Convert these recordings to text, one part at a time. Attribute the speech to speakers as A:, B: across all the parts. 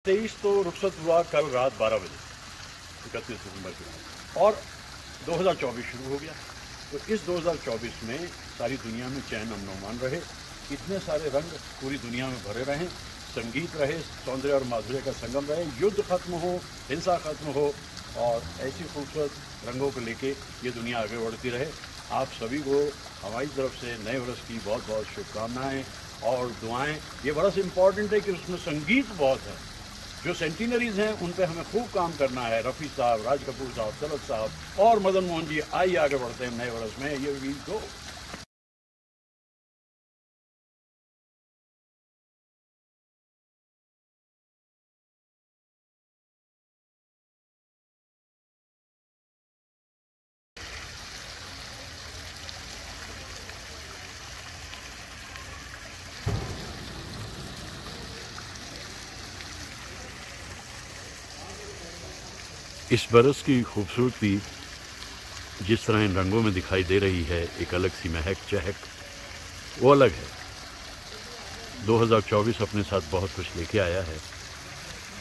A: 23 तो रुखसत हुआ कल रात 12 बजे 31 दिसंबर के रात, और 2024 शुरू हो गया। तो इस 2024 में सारी दुनिया में चैन अमन अमान रहे, इतने सारे रंग पूरी दुनिया में भरे रहें, संगीत रहे, सौंदर्य और माधुर्य का संगम रहे, युद्ध खत्म हो, हिंसा खत्म हो, और ऐसी खूबसूरत रंगों को लेके ये दुनिया आगे बढ़ती रहे। आप सभी को हमारी तरफ से नए वर्ष की बहुत बहुत शुभकामनाएं और दुआएं। ये बड़ा सा इम्पॉर्टेंट है कि उसमें संगीत बहुत है। जो सेंटिनरीज हैं उन पे हमें खूब काम करना है। रफ़ी साहब, राज कपूर साहब, तलत साहब और मदन मोहन जी, आइए आगे बढ़ते हैं नए वर्ष में। ये वी गो। इस बरस की खूबसूरती जिस तरह इन रंगों में दिखाई दे रही है, एक अलग सी महक चहक, वो अलग है। 2024 अपने साथ बहुत कुछ लेके आया है।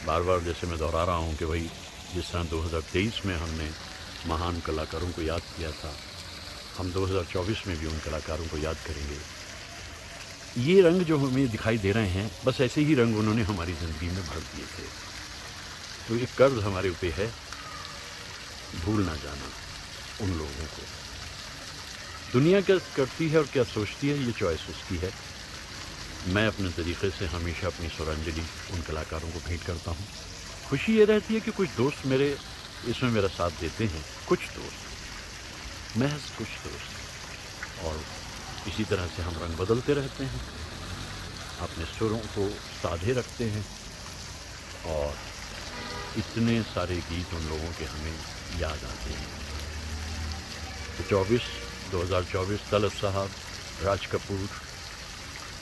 A: बार बार जैसे मैं दोहरा रहा हूँ कि भाई जिस तरह 2023 में हमने महान कलाकारों को याद किया था, हम 2024 में भी उन कलाकारों को याद करेंगे। ये रंग जो हमें दिखाई दे रहे हैं, बस ऐसे ही रंग उन्होंने हमारी ज़िंदगी में भर दिए थे। तो एक कर्ज हमारे ऊपर है, भूल ना जाना उन लोगों को। दुनिया क्या करती है और क्या सोचती है, ये चॉइस उसकी है। मैं अपने तरीक़े से हमेशा अपनी स्वरांजलि उन कलाकारों को भेंट करता हूँ। खुशी ये रहती है कि कुछ दोस्त मेरे इसमें मेरा साथ देते हैं, कुछ दोस्त, महज कुछ दोस्त, और इसी तरह से हम रंग बदलते रहते हैं, अपने सुरों को साधे रखते हैं, और इतने सारे गीत उन लोगों के हमें याद आते हैं। तो 2024 तलत साहब, राज कपूर,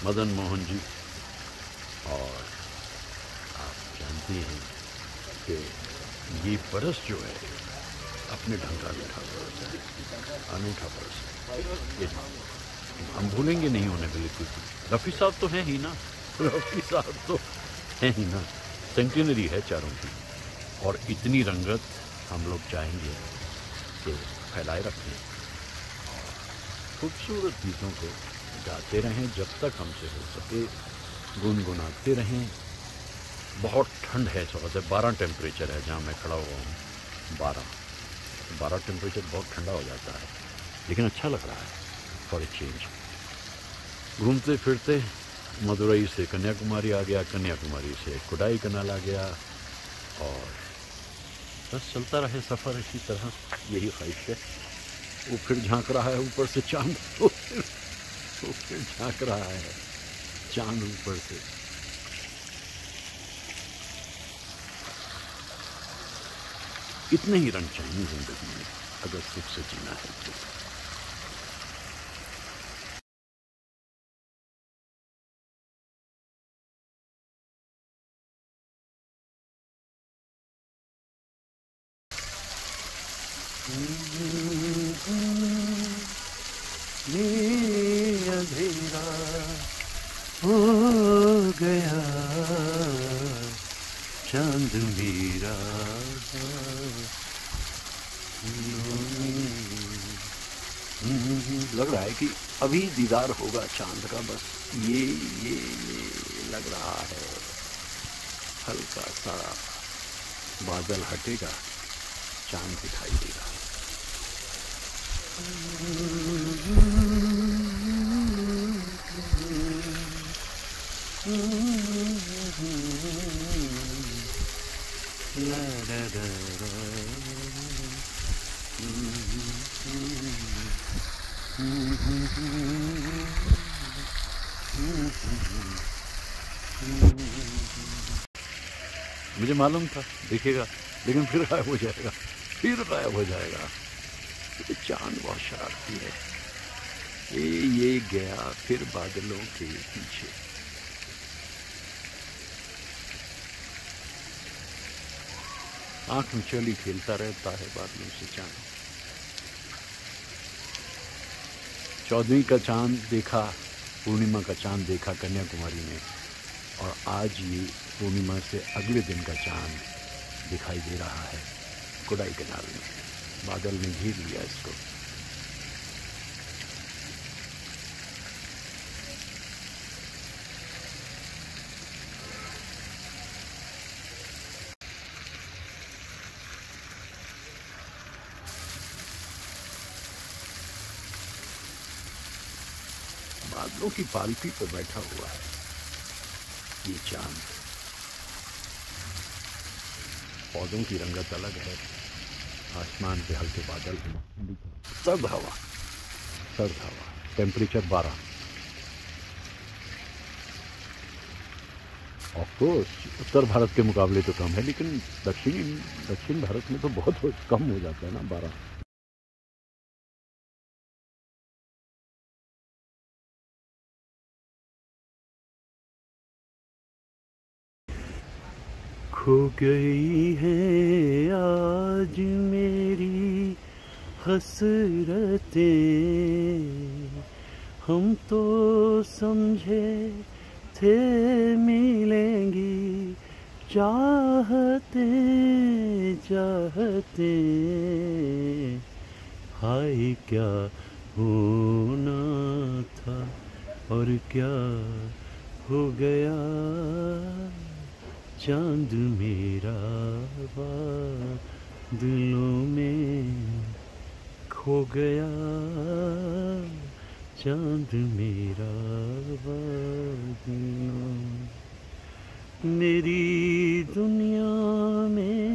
A: मदन मोहन जी, और आप जानते हैं कि ये बरस जो है अपने ढंग का अनूठा बरस है, अनूठा बरस है। ये हम भूलेंगे नहीं उन्हें बिल्कुल। रफ़ी साहब तो हैं ही ना, रफ़ी साहब तो हैं ही ना, सेंटिनरी है चारों की, और इतनी रंगत हम लोग चाहेंगे कि फैलाए रखें, खूबसूरत गीतों को गाते रहें जब तक हमसे हो सके, गुनगुनाते रहें। बहुत ठंड है इस वक्त, 12 टेम्परेचर है जहाँ मैं खड़ा हुआ हूँ। 12 टेम्परेचर बहुत ठंडा हो जाता है, लेकिन अच्छा लग रहा है फॉर ए चेंज। घूमते फिरते मदुरई से कन्याकुमारी आ गया, कन्याकुमारी से कोडाई कनाल आ गया, और बस चलता रहे सफ़र इसी तरह, यही ख्वाहिश है। वो फिर झांक रहा है ऊपर से चांद, वो फिर झांक रहा है चांद ऊपर से। इतने ही रंग चाहिए जिंदगी में अगर सुख से जीना है तो। ये अंधेरा हो गया, चांद मेरा लग रहा है कि अभी दीदार होगा चांद का, बस ये लग रहा है। हल्का सा बादल हटेगा, चांद दिखाई देगा। मुझे मालूम था दिखेगा, लेकिन फिर गायब हो जाएगा, फिर गायब हो जाएगा। ये चांद बहुत शरारती है। ये गया फिर बादलों के पीछे। आंख में चली खेलता रहता है बादलों से चांद। 14वीं का चांद देखा, पूर्णिमा का चांद देखा कन्याकुमारी में, और आज ये पूर्णिमा से अगले दिन का चांद दिखाई दे रहा है कोडाई कनाल में। बादल ने घेर लिया इसको। बादलों की पालकी पर बैठा हुआ है ये चांद। पौधों की रंगत अलग है, आसमान पे हल्के बादल, सर्द हवा, टेम्परेचर 12। ऑफकोर्स उत्तर भारत के मुकाबले तो कम है, लेकिन दक्षिण भारत में तो बहुत कम हो जाता है ना 12। खो गई है आज मेरी हसरतें, हम तो समझे थे मिलेंगी चाहते चाहते, हाय क्या होना था और क्या हो गया, चांद मेरा बादलों में खो गया, चांद मेरा बादलों, मेरी दुनिया में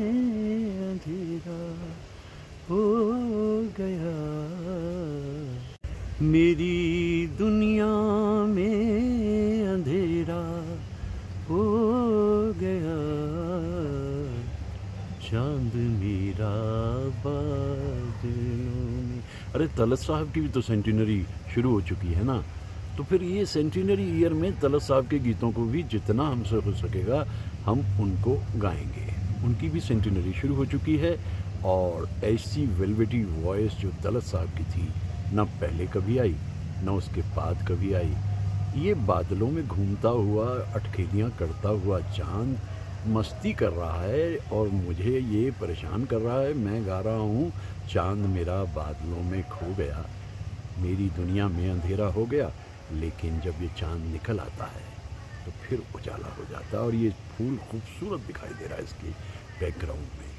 A: अंधेरा हो गया, मेरी दुनिया में अंधेरा हो गया, चांद मेरा बादलों में। अरे तलत साहब की भी तो सेंटिनरी शुरू हो चुकी है ना, तो फिर ये सेंटिनरी ईयर में तलत साहब के गीतों को भी जितना हमसे हो सकेगा हम उनको गाएंगे। उनकी भी सेंटिनरी शुरू हो चुकी है, और ऐसी वेलवेटी वॉइस जो तलत साहब की थी ना पहले कभी आई ना उसके बाद कभी आई। ये बादलों में घूमता हुआ, अटखेलियाँ करता हुआ चांद मस्ती कर रहा है और मुझे ये परेशान कर रहा है। मैं गा रहा हूँ चांद मेरा बादलों में खो गया, मेरी दुनिया में अंधेरा हो गया, लेकिन जब ये चांद निकल आता है तो फिर उजाला हो जाता है और ये फूल खूबसूरत दिखाई दे रहा है इसके बैकग्राउंड में।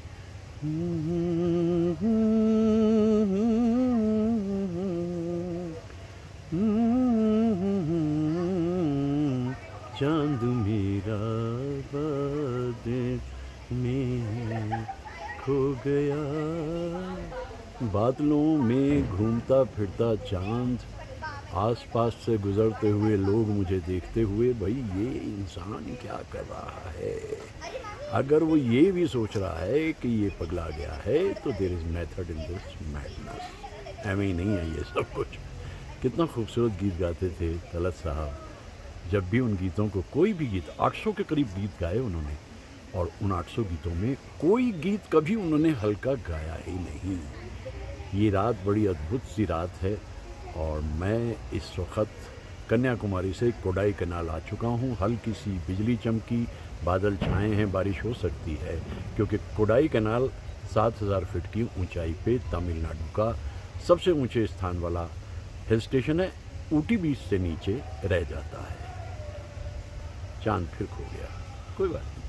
A: चांद मेरा बादल में खो गया, बादलों में घूमता फिरता चांद, आसपास से गुजरते हुए लोग मुझे देखते हुए, भाई ये इंसान क्या कर रहा है। अगर वो ये भी सोच रहा है कि ये पगला गया है तो there is method in this madness. एम ही नहीं है ये सब कुछ। कितना खूबसूरत गीत गाते थे तलत साहब। जब भी उन गीतों को, कोई भी गीत, 800 के करीब गीत गाए उन्होंने, और उन 800 गीतों में कोई गीत कभी उन्होंने हल्का गाया ही नहीं। ये रात बड़ी अद्भुत सी रात है और मैं इस वक्त कन्याकुमारी से कोडाई कनाल आ चुका हूँ। हल्की सी बिजली चमकी, बादल छाए हैं, बारिश हो सकती है, क्योंकि कोडाई कनाल 7000 फीट की ऊंचाई पे तमिलनाडु का सबसे ऊंचे स्थान वाला हिल स्टेशन है। ऊटी बीच से नीचे रह जाता है। चांद फिर खो गया, कोई बात नहीं।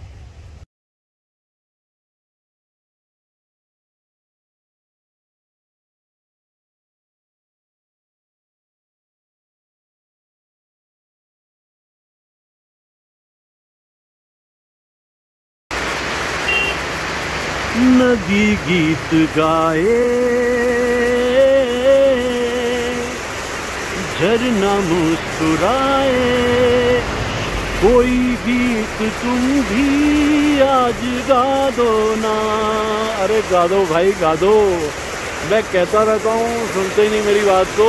A: नदी गीत गाए, झरना मुस्कुराए, कोई गीत तुम भी आज गा दो ना। अरे गा दो भाई, गा दो। मैं कहता रहता हूँ, सुनते ही नहीं मेरी बात को।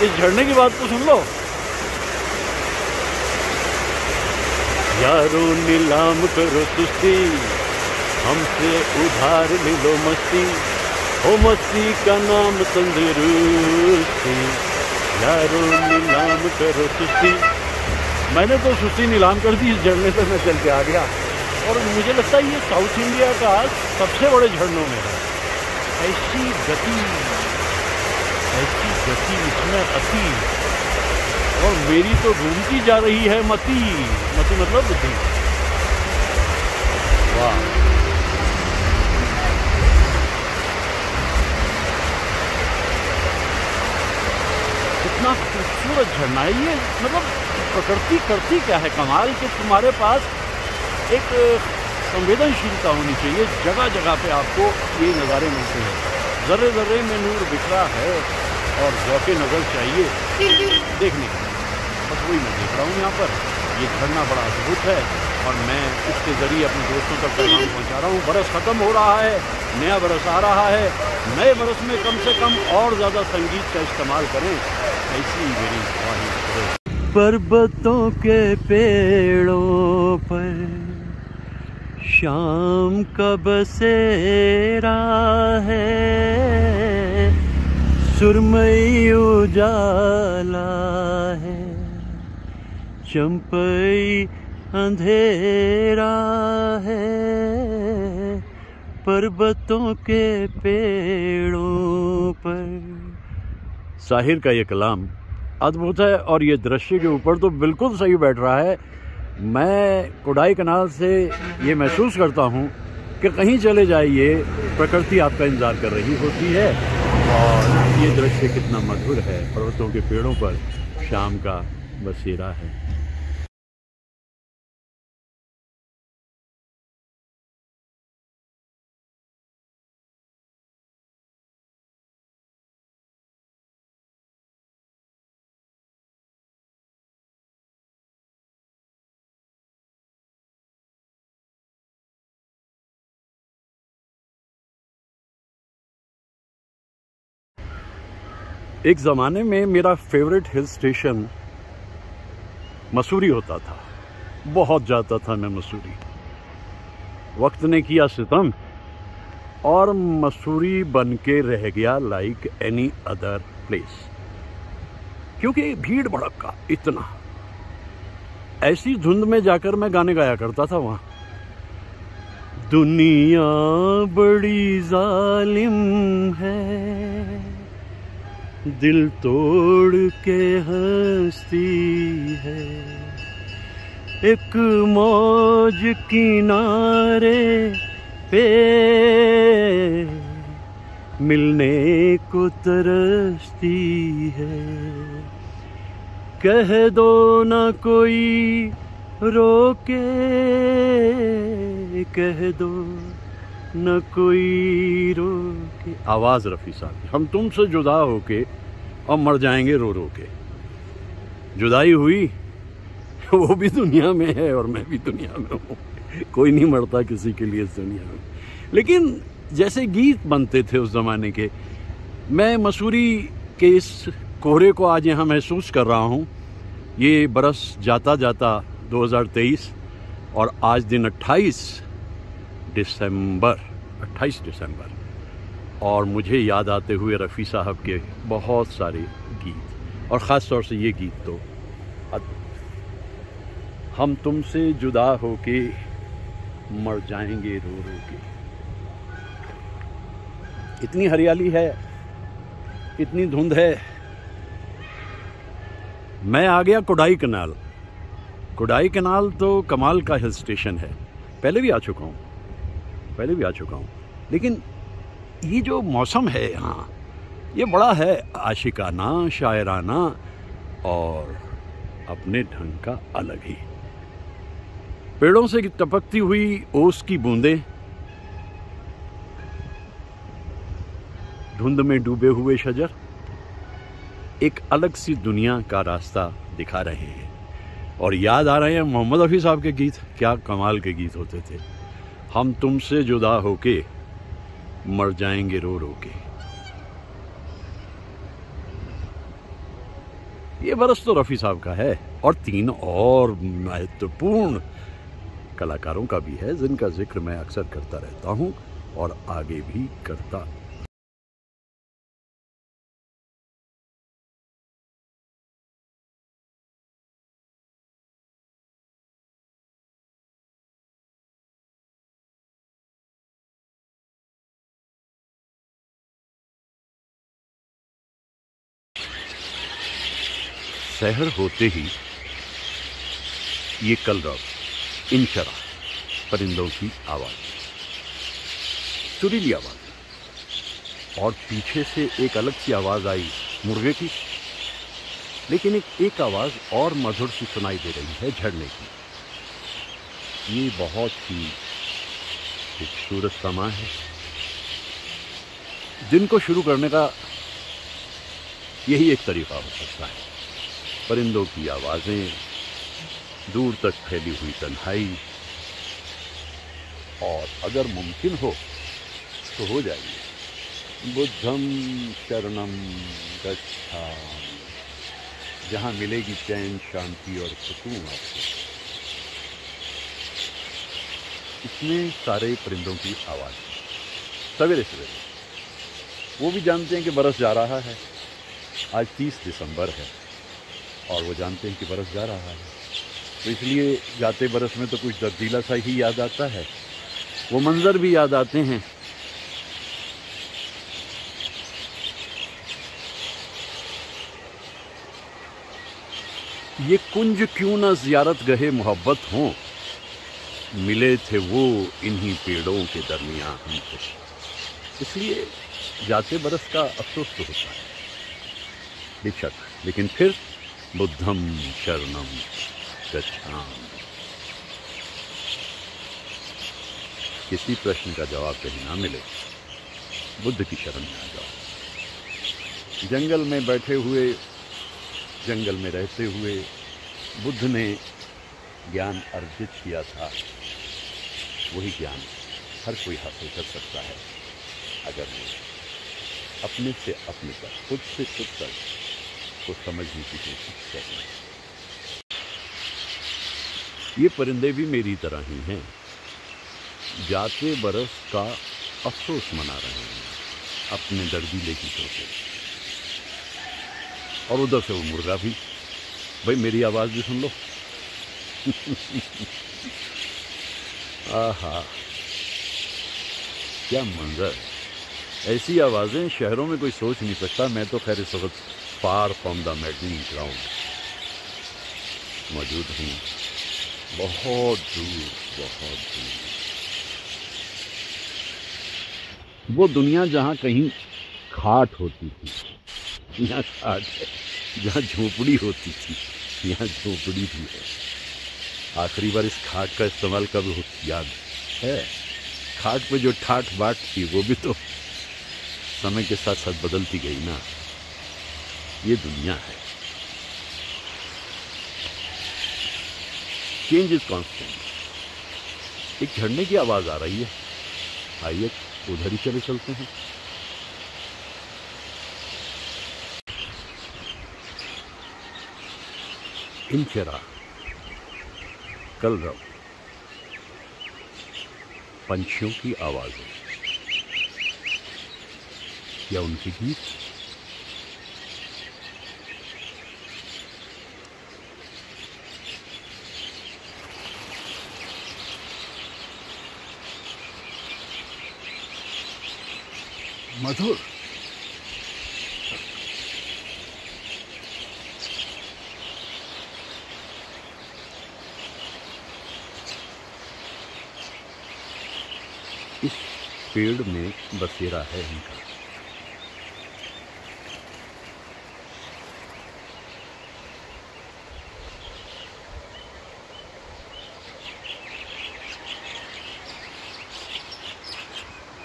A: इस झरने की बात तो सुन लो। यारो नीलाम करो सुस्ती, हमसे उधार ले लो मस्ती, हो मस्ती का नाम तंदुरुस्ती। यारो नीलाम करो सुस्ती, मैंने तो सुस्ती नीलाम कर दी, इस झरने पे मैं चल के आ गया। और मुझे लगता है ये साउथ इंडिया का सबसे बड़े झरनों में है। ऐसी गति इसमें अति, और मेरी तो घूमती जा रही है मति मतलब बुद्धि। वाह, कितना खूबसूरत झरना है ये। मतलब प्रकृति करती क्या है कमाल कि तुम्हारे पास एक संवेदनशीलता होनी चाहिए। जगह जगह पे आपको ये नज़ारे मिलते हैं, ज़र्रे ज़र्रे में नूर बिखरा है और ज़ौक़े नज़र चाहिए देखने के लिए। बस वही मैं देख रहा हूँ यहाँ पर। ये झरना बड़ा अद्भुत है और मैं इसके ज़रिए अपने दोस्तों तक पैगाम पहुँचा रहा हूँ। बरस ख़त्म हो रहा है, नया बरस आ रहा है। नए बरस में कम से कम और ज़्यादा संगीत का इस्तेमाल करें, ऐसी मेरी ख्वाहिश है। पर्वतों के पेड़ों पर शाम का बसेरा है, सुरमई उजाला है, चंपई अंधेरा है। पर्वतों के पेड़ों पर। साहिर का ये कलाम अद्भुत है और ये दृश्य के ऊपर तो बिल्कुल सही बैठ रहा है। मैं कोडाई कनाल से ये महसूस करता हूँ कि कहीं चले जाइए प्रकृति आपका इंतज़ार कर रही होती है। और ये दृश्य कितना मधुर है, पर्वतों के पेड़ों पर शाम का बसेरा है। एक ज़माने में मेरा फेवरेट हिल स्टेशन मसूरी होता था। बहुत जाता था मैं मसूरी। वक्त ने किया सितम और मसूरी बन के रह गया लाइक एनी अदर प्लेस, क्योंकि भीड़ भड़का इतना। ऐसी धुंध में जाकर मैं गाने गाया करता था वहाँ। दुनिया बड़ी जालिम है, दिल तोड़ के हंसती है, एक मौज किनारे पे मिलने को तरसती है। कह दो ना कोई रोके, कह दो न कोई रोके। आवाज़ रफ़ी साहब, हम तुमसे जुदा होके और मर जाएंगे रो रो के। जुदाई हुई वो भी दुनिया में है और मैं भी दुनिया में हूँ। कोई नहीं मरता किसी के लिए इस दुनिया में। लेकिन जैसे गीत बनते थे उस ज़माने के, मैं मसूरी के इस कोहरे को आज यहाँ महसूस कर रहा हूँ। ये बरस जाता जाता 2023 और आज दिन 28 दिसंबर और मुझे याद आते हुए रफ़ी साहब के बहुत सारे गीत, और ख़ास तौर से ये गीत तो हम तुमसे जुदा होके मर जाएंगे रो रो के। इतनी हरियाली है, इतनी धुंध है। मैं आ गया कोडाई कनाल। कोडाई कनाल तो कमाल का हिल स्टेशन है। पहले भी आ चुका हूँ, लेकिन ये जो मौसम है यहाँ, ये बड़ा है आशिकाना, शायराना और अपने ढंग का अलग ही। पेड़ों से टपकती हुई ओस की बूंदें, धुंध में डूबे हुए शजर एक अलग सी दुनिया का रास्ता दिखा रहे हैं। और याद आ रहे हैं मोहम्मद रफ़ी साहब के गीत। क्या कमाल के गीत होते थे। हम तुमसे जुदा होके मर जाएंगे रो रो के। ये बरस तो रफ़ी साहब का है और 3 और महत्वपूर्ण कलाकारों का भी है, जिनका जिक्र मैं अक्सर करता रहता हूं और आगे भी करता सहर होते ही ये कलरव, इंशरा, परिंदों की आवाज़, सुरीली आवाज़, और पीछे से एक अलग सी आवाज़ आई मुर्गे की, लेकिन एक आवाज़ और मधुर सी सुनाई दे रही है झरने की। ये बहुत ही खूबसूरत समा है। दिन को शुरू करने का यही एक तरीका हो सकता है। परिंदों की आवाज़ें, दूर तक फैली हुई तन्हाई, और अगर मुमकिन हो तो हो जाइए बुद्धम शरणम गच्छामि, जहां मिलेगी चैन, शांति और सुकून आपको। इतने सारे परिंदों की आवाज़ सवेरे सवेरे, वो भी जानते हैं कि बरस जा रहा है। आज 30 दिसंबर है और वो जानते हैं कि बरस जा रहा है, तो इसलिए जाते बरस में तो कुछ दर्दीला सा ही याद आता है, वो मंजर भी याद आते हैं। ये कुंज क्यों न ज़ियारत गहे मोहब्बत हों, मिले थे वो इन्हीं पेड़ों के दरमियां हमको। इसलिए जाते बरस का अफसोस तो होता है बेशक, लेकिन फिर बुद्धम शरणम गच्छामि। किसी प्रश्न का जवाब कहीं ना मिले, बुद्ध की शरण में आ जाओ। जंगल में बैठे हुए, जंगल में रहते हुए बुद्ध ने ज्ञान अर्जित किया था। वही ज्ञान हर कोई हासिल कर सकता है अगर वो अपने से अपने तक, खुद से खुद तक को समझने की कोशिश करें। ये परिंदे भी मेरी तरह ही हैं, जाते बरस का अफसोस मना रहे हैं अपने दर्दीले की सोचे। और उधर से वो मुर्गा भी, भाई मेरी आवाज़ भी सुन लो। आहा, क्या मंजर! ऐसी आवाज़ें शहरों में कोई सोच नहीं सकता। मैं तो खैर इस वक्त far from the meddling ground मौजूद हूँ, बहुत दूर, बहुत दूर। वो दुनिया जहाँ कहीं खाट होती थी, यहाँ खाट है। जहाँ झोपड़ी होती थी, यहाँ झोपड़ी भी है। आखिरी बार इस खाट का इस्तेमाल कब याद है? खाट पे जो ठाठ बाट थी वो भी तो समय के साथ साथ बदलती गई ना। ये दुनिया है, चेंज इज कांस्टेंट। एक झरने की आवाज आ रही है, आइए उधर ही चले चलते हैं। इंशरा, कलरव, पंछियों की आवाज़ें या उनके गीत। मधुर, इस पेड़ में बसेरा है इनका।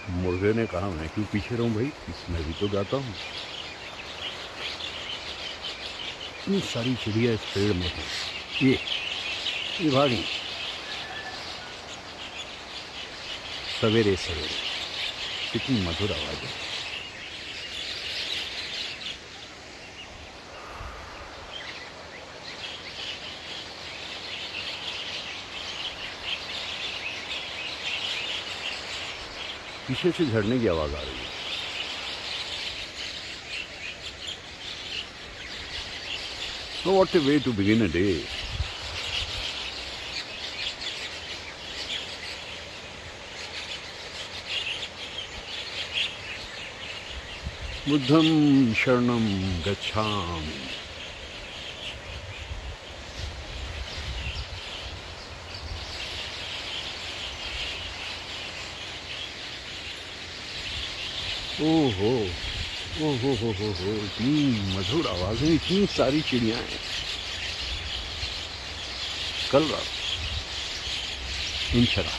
A: मुर्गे ने कहा मैं क्यों पीछे रहूं भाई, मैं भी तो गाता हूँ। इतनी सारी चिड़िया इस पेड़ में है। ये भागी सवेरे सवेरे कितनी मधुर आवाज है। पीछे से झरने की आवाज आ रही है। So what a way to begin a day. बुद्धम शरणम गच्छामि। ओहो, ओहो हो, इतनी मधुर आवाज़ें, इतनी सारी चिड़ियाँ हैं। कल रात इंशरा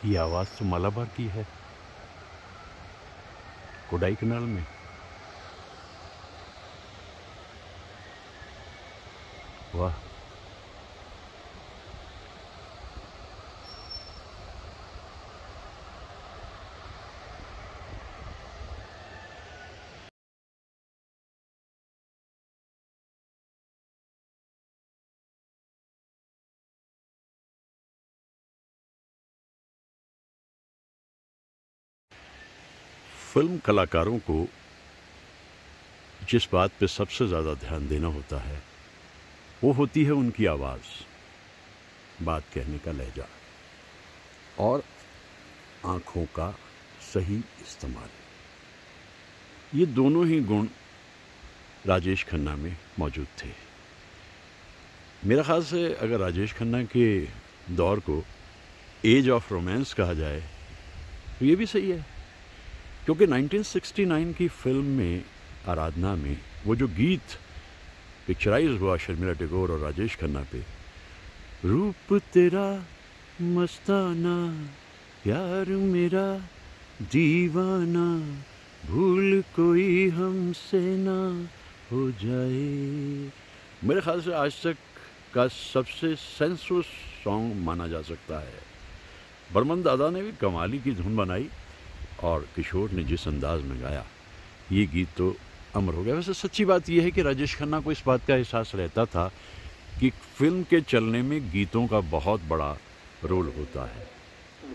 A: ये आवाज़ तो मालाबार की है, कोडाईकनाल में। वाह, फिल्म कलाकारों को जिस बात पे सबसे ज़्यादा ध्यान देना होता है वो होती है उनकी आवाज़, बात कहने का लहजा और आँखों का सही इस्तेमाल। ये दोनों ही गुण राजेश खन्ना में मौजूद थे। मेरा ख़्याल से अगर राजेश खन्ना के दौर को एज ऑफ रोमांस कहा जाए तो ये भी सही है, क्योंकि 1969 की फिल्म में आराधना में वो जो गीत पिक्चराइज हुआ शर्मिला टैगोर और राजेश खन्ना पे, रूप तेरा मस्ताना, प्यार मेरा दीवाना, भूल कोई हमसे ना हो जाए, मेरे ख्याल से आज तक का सबसे सेंसुअस सॉन्ग माना जा सकता है। बर्मन दादा ने भी कमाली की धुन बनाई और किशोर ने जिस अंदाज में गाया, ये गीत तो अमर हो गया। वैसे सच्ची बात यह है कि राजेश खन्ना को इस बात का एहसास रहता था कि फिल्म के चलने में गीतों का बहुत बड़ा रोल होता है,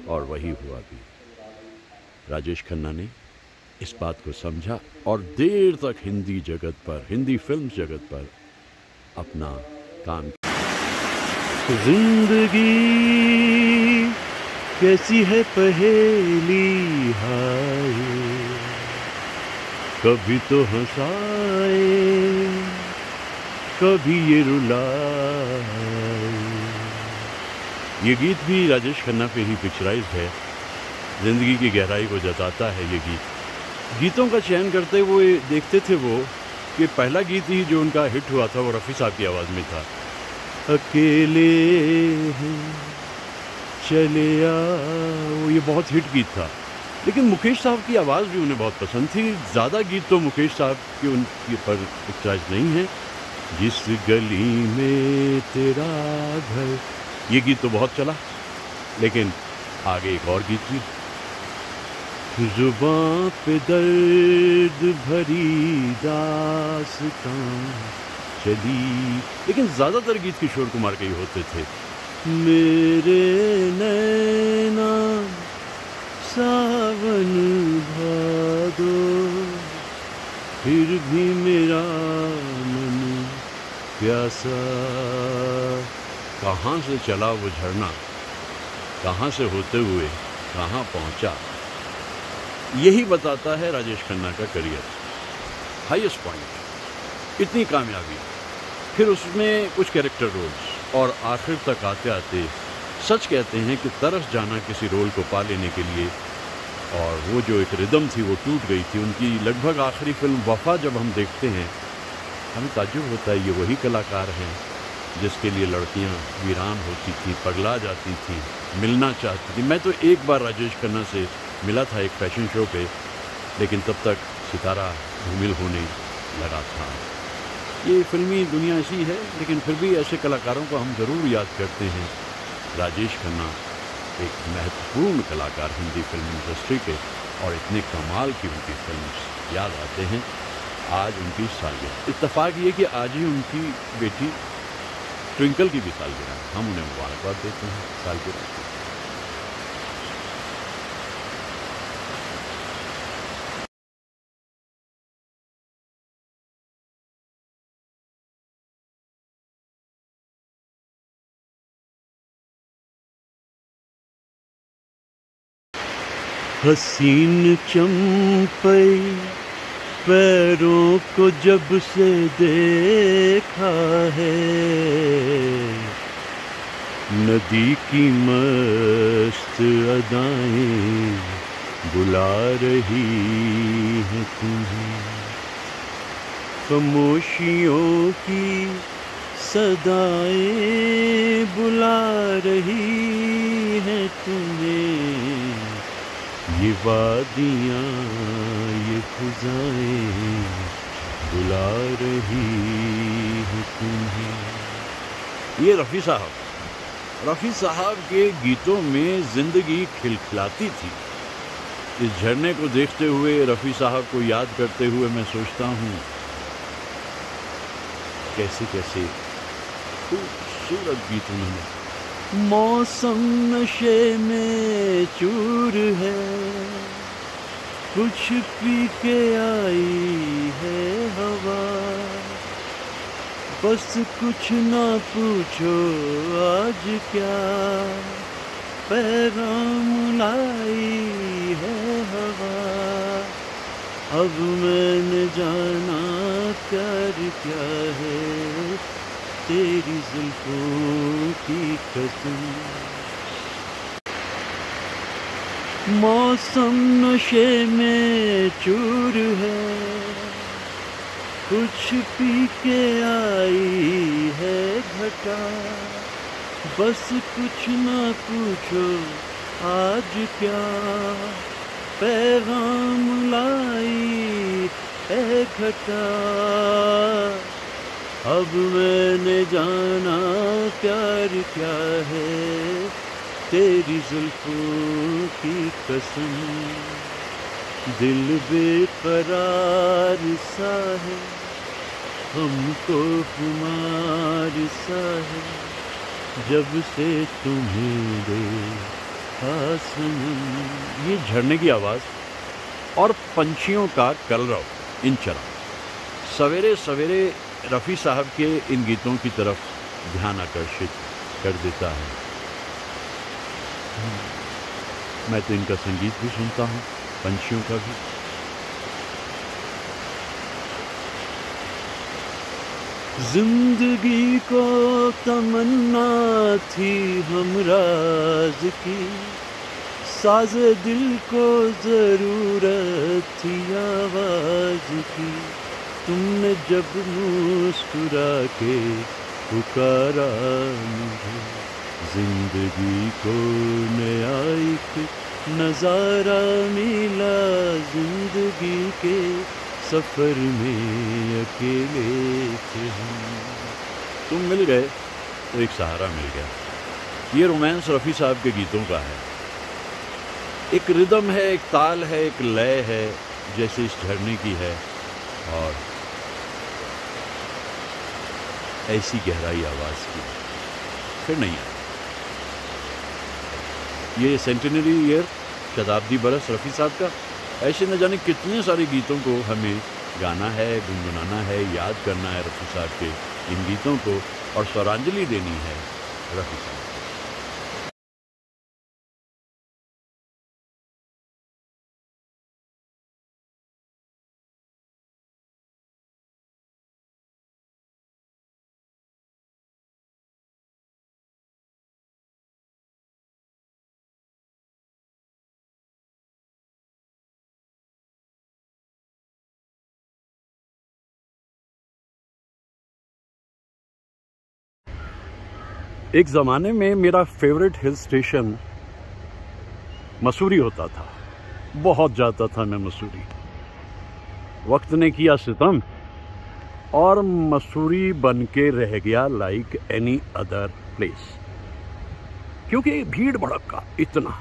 A: और वही हुआ भी। राजेश खन्ना ने इस बात को समझा और देर तक हिंदी जगत पर, हिंदी फिल्म जगत पर अपना काम। जिंदगी कैसी है पहेली हाय, कभी तो हंसाए कभी ये रुलाए। ये गीत भी राजेश खन्ना पे ही पिक्चराइज है, जिंदगी की गहराई को जताता है ये गीत। गीतों का चयन करते हुए देखते थे वो कि पहला गीत ही जो उनका हिट हुआ था वो रफ़ी साहब की आवाज़ में था, अकेले हैं चले आओ, ये बहुत हिट गीत था। लेकिन मुकेश साहब की आवाज़ भी उन्हें बहुत पसंद थी। ज़्यादा गीत तो मुकेश साहब की उनकी पर पिक्चराइज नहीं है। जिस गली में तेरा घर, ये गीत तो बहुत चला, लेकिन आगे एक और गीत भी, जुबां पे दर्द भरी दास्तां चली, लेकिन ज़्यादातर गीत किशोर कुमार के ही होते थे। मेरे नैना सावन भादो, फिर भी मेरा मन प्यासा, कहाँ से चला वो झरना, कहाँ से होते हुए कहाँ पहुँचा। यही बताता है राजेश खन्ना का करियर, हाईएस्ट पॉइंट, इतनी कामयाबी, फिर उसमें कुछ कैरेक्टर रोल्स, और आखिर तक आते आते सच कहते हैं कि तरस जाना किसी रोल को पा लेने के लिए, और वो जो एक रिदम थी वो टूट गई थी। उनकी लगभग आखिरी फिल्म वफा जब हम देखते हैं हमें ताज्जुब होता है, ये वही कलाकार हैं जिसके लिए लड़कियां वीरान होती थी, पगला जाती थी, मिलना चाहती थी। मैं तो एक बार राजेश खन्ना से मिला था एक फैशन शो पे, लेकिन तब तक सितारा धूमिल होने लगा था। ये फिल्मी दुनिया ऐसी है, लेकिन फिर भी ऐसे कलाकारों को हम ज़रूर याद करते हैं। राजेश खन्ना एक महत्वपूर्ण कलाकार हिंदी फिल्म इंडस्ट्री के, और इतने कमाल की उनकी फिल्म याद आते हैं आज उनकी सालगिरह। इत्तेफाक ये कि आज ही उनकी बेटी ट्विंकल की भी सालगिरह है। हम उन्हें मुबारकबाद देते हैं सालगिरह की। हसीन चंपई पैरों को जब से देखा है, नदी की मस्त अदाएं बुला रही हैं तुम्हें, खामोशियों की सदाएं बुला रही हैं तुम्हें, ये वादियाँ ये फ़िज़ाएं बुला रही हैं तुम्हें। ये रफ़ी साहब के गीतों में ज़िंदगी खिलखिलाती थी। इस झरने को देखते हुए, रफ़ी साहब को याद करते हुए मैं सोचता हूँ कैसे कैसे खूबसूरत गीत उन्होंने। मौसम नशे में चूर है, कुछ पी के आई है हवा, बस कुछ ना पूछो आज क्या पैगाम लाई है हवा, अब मैंने जाना प्यार क्या है, तेरी जुल्फों की कसम। मौसम नशे में चूर है, कुछ पी के आई है घटा, बस कुछ ना पूछो आज क्या पैगाम लाई है घटा, अब मैंने जाना प्यार क्या है, तेरी जुल्फों की कसम। दिल बेकरार सा है, हमको खुमार सा है, जब से तुम्हें देखा सनम। ये झरने की आवाज़ और पंछियों का कलरव इन चरा सवेरे सवेरे रफ़ी साहब के इन गीतों की तरफ ध्यान आकर्षित कर देता है। मैं तो इनका संगीत भी सुनता हूँ, पंछियों का भी। जिंदगी को तमन्ना थी हमराज की, साज़े दिल को ज़रूरत थी आवाज़ की, तुमने जब मुस्कुरा के पुकारा मुझे, जिंदगी को नया एक नज़ारा मिला, जिंदगी के सफ़र में अकेले थे हम, तुम मिल गए तो एक सहारा मिल गया। ये रोमांस रफ़ी साहब के गीतों का है। एक रिदम है, एक ताल है, एक लय है, जैसे इस झरने की है, और ऐसी गहराई आवाज़ की फिर नहीं है। ये सेंटिनरी ईयर, शताब्दी बरस रफ़ी साहब का, ऐसे न जाने कितने सारे गीतों को हमें गाना है, गुनगुनाना है, याद करना है रफ़ी साहब के इन गीतों को, और स्वरांजलि देनी है रफ़ी साहब। एक ज़माने में मेरा फेवरेट हिल स्टेशन मसूरी होता था, बहुत जाता था मैं मसूरी। वक्त ने किया सितम और मसूरी बन के रह गया लाइक एनी अदर प्लेस, क्योंकि भीड़ भड़का इतना।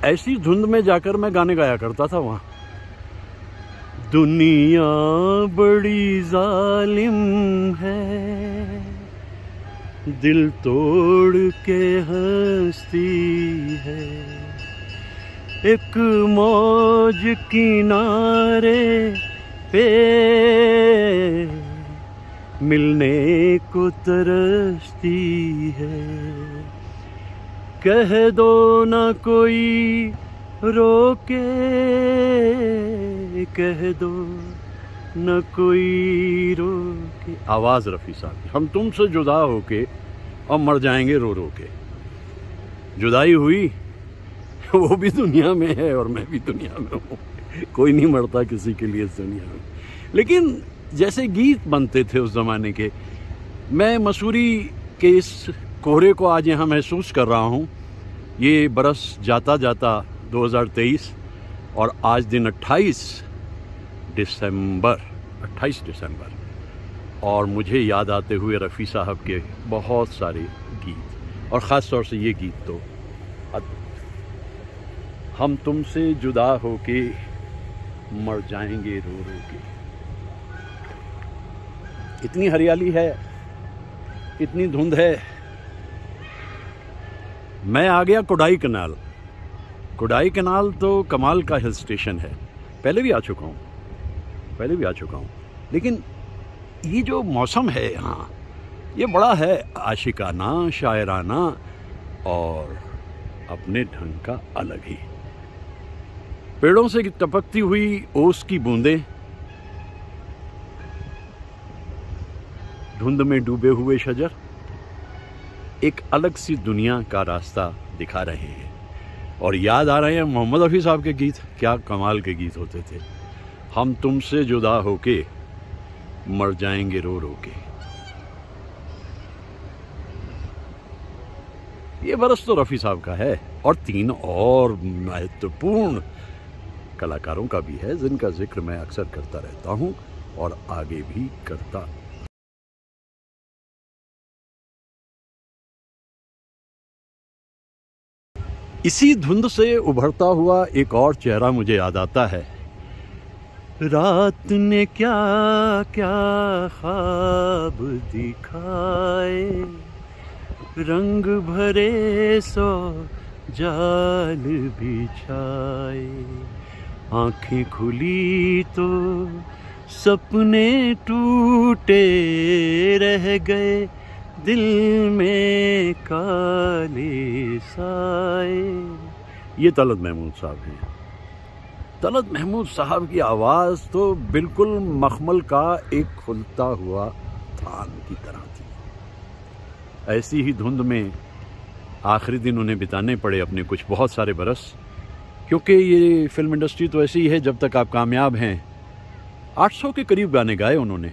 A: ऐसी धुंध में जाकर मैं गाने गाया करता था वहाँ। दुनिया बड़ी जालिम है, दिल तोड़ के हंसती है। एक मौज किनारे पे मिलने को तरसती है। कह दो ना कोई रोके, कह दो न कोई रोके। आवाज रफी साहब की। हम तुमसे जुदा होके और मर जाएंगे रो रो के। जुदाई हुई वो भी दुनिया में है और मैं भी दुनिया में हूँ। कोई नहीं मरता किसी के लिए इस दुनिया में। लेकिन जैसे गीत बनते थे उस जमाने के, मैं मसूरी के इस कोहरे को आज यहाँ महसूस कर रहा हूँ। ये बरस जाता जाता 2023 और आज दिन 28 दिसंबर और मुझे याद आते हुए रफ़ी साहब के बहुत सारे गीत और ख़ास तौर से ये गीत तो हम तुमसे जुदा होके मर जाएंगे रो रो के। इतनी हरियाली है, इतनी धुंध है। मैं आ गया कोडाई कनाल। कोडाई कनाल तो कमाल का हिल स्टेशन है। पहले भी आ चुका हूँ, लेकिन ये जो मौसम है यहाँ, ये बड़ा है आशिकाना, शायराना और अपने ढंग का अलग ही। पेड़ों से टपकती हुई ओस की बूंदें, धुंध में डूबे हुए शजर एक अलग सी दुनिया का रास्ता दिखा रहे हैं। और याद आ रहे हैं मोहम्मद रफ़ी साहब के गीत। क्या कमाल के गीत होते थे। हम तुमसे जुदा होके मर जाएंगे रो रो के। ये बरस तो रफ़ी साहब का है और 3 और महत्वपूर्ण कलाकारों का भी है जिनका जिक्र मैं अक्सर करता रहता हूं और आगे भी करता। इसी धुंध से उभरता हुआ एक और चेहरा मुझे याद आता है। रात ने क्या क्या ख्वाब दिखाए, रंग भरे सो जाल बिछाए। आंखें खुली तो सपने टूटे रह गए, दिल में काले साए। ये तलत महमूद साहब हैं। तलत महमूद साहब की आवाज़ तो बिल्कुल मखमल का एक खुलता हुआ थान की तरह थी। ऐसी ही धुंध में आखिरी दिन उन्हें बिताने पड़े अपने कुछ बहुत सारे बरस, क्योंकि ये फिल्म इंडस्ट्री तो ऐसी ही है, जब तक आप कामयाब हैं। 800 के करीब गाने गाए उन्होंने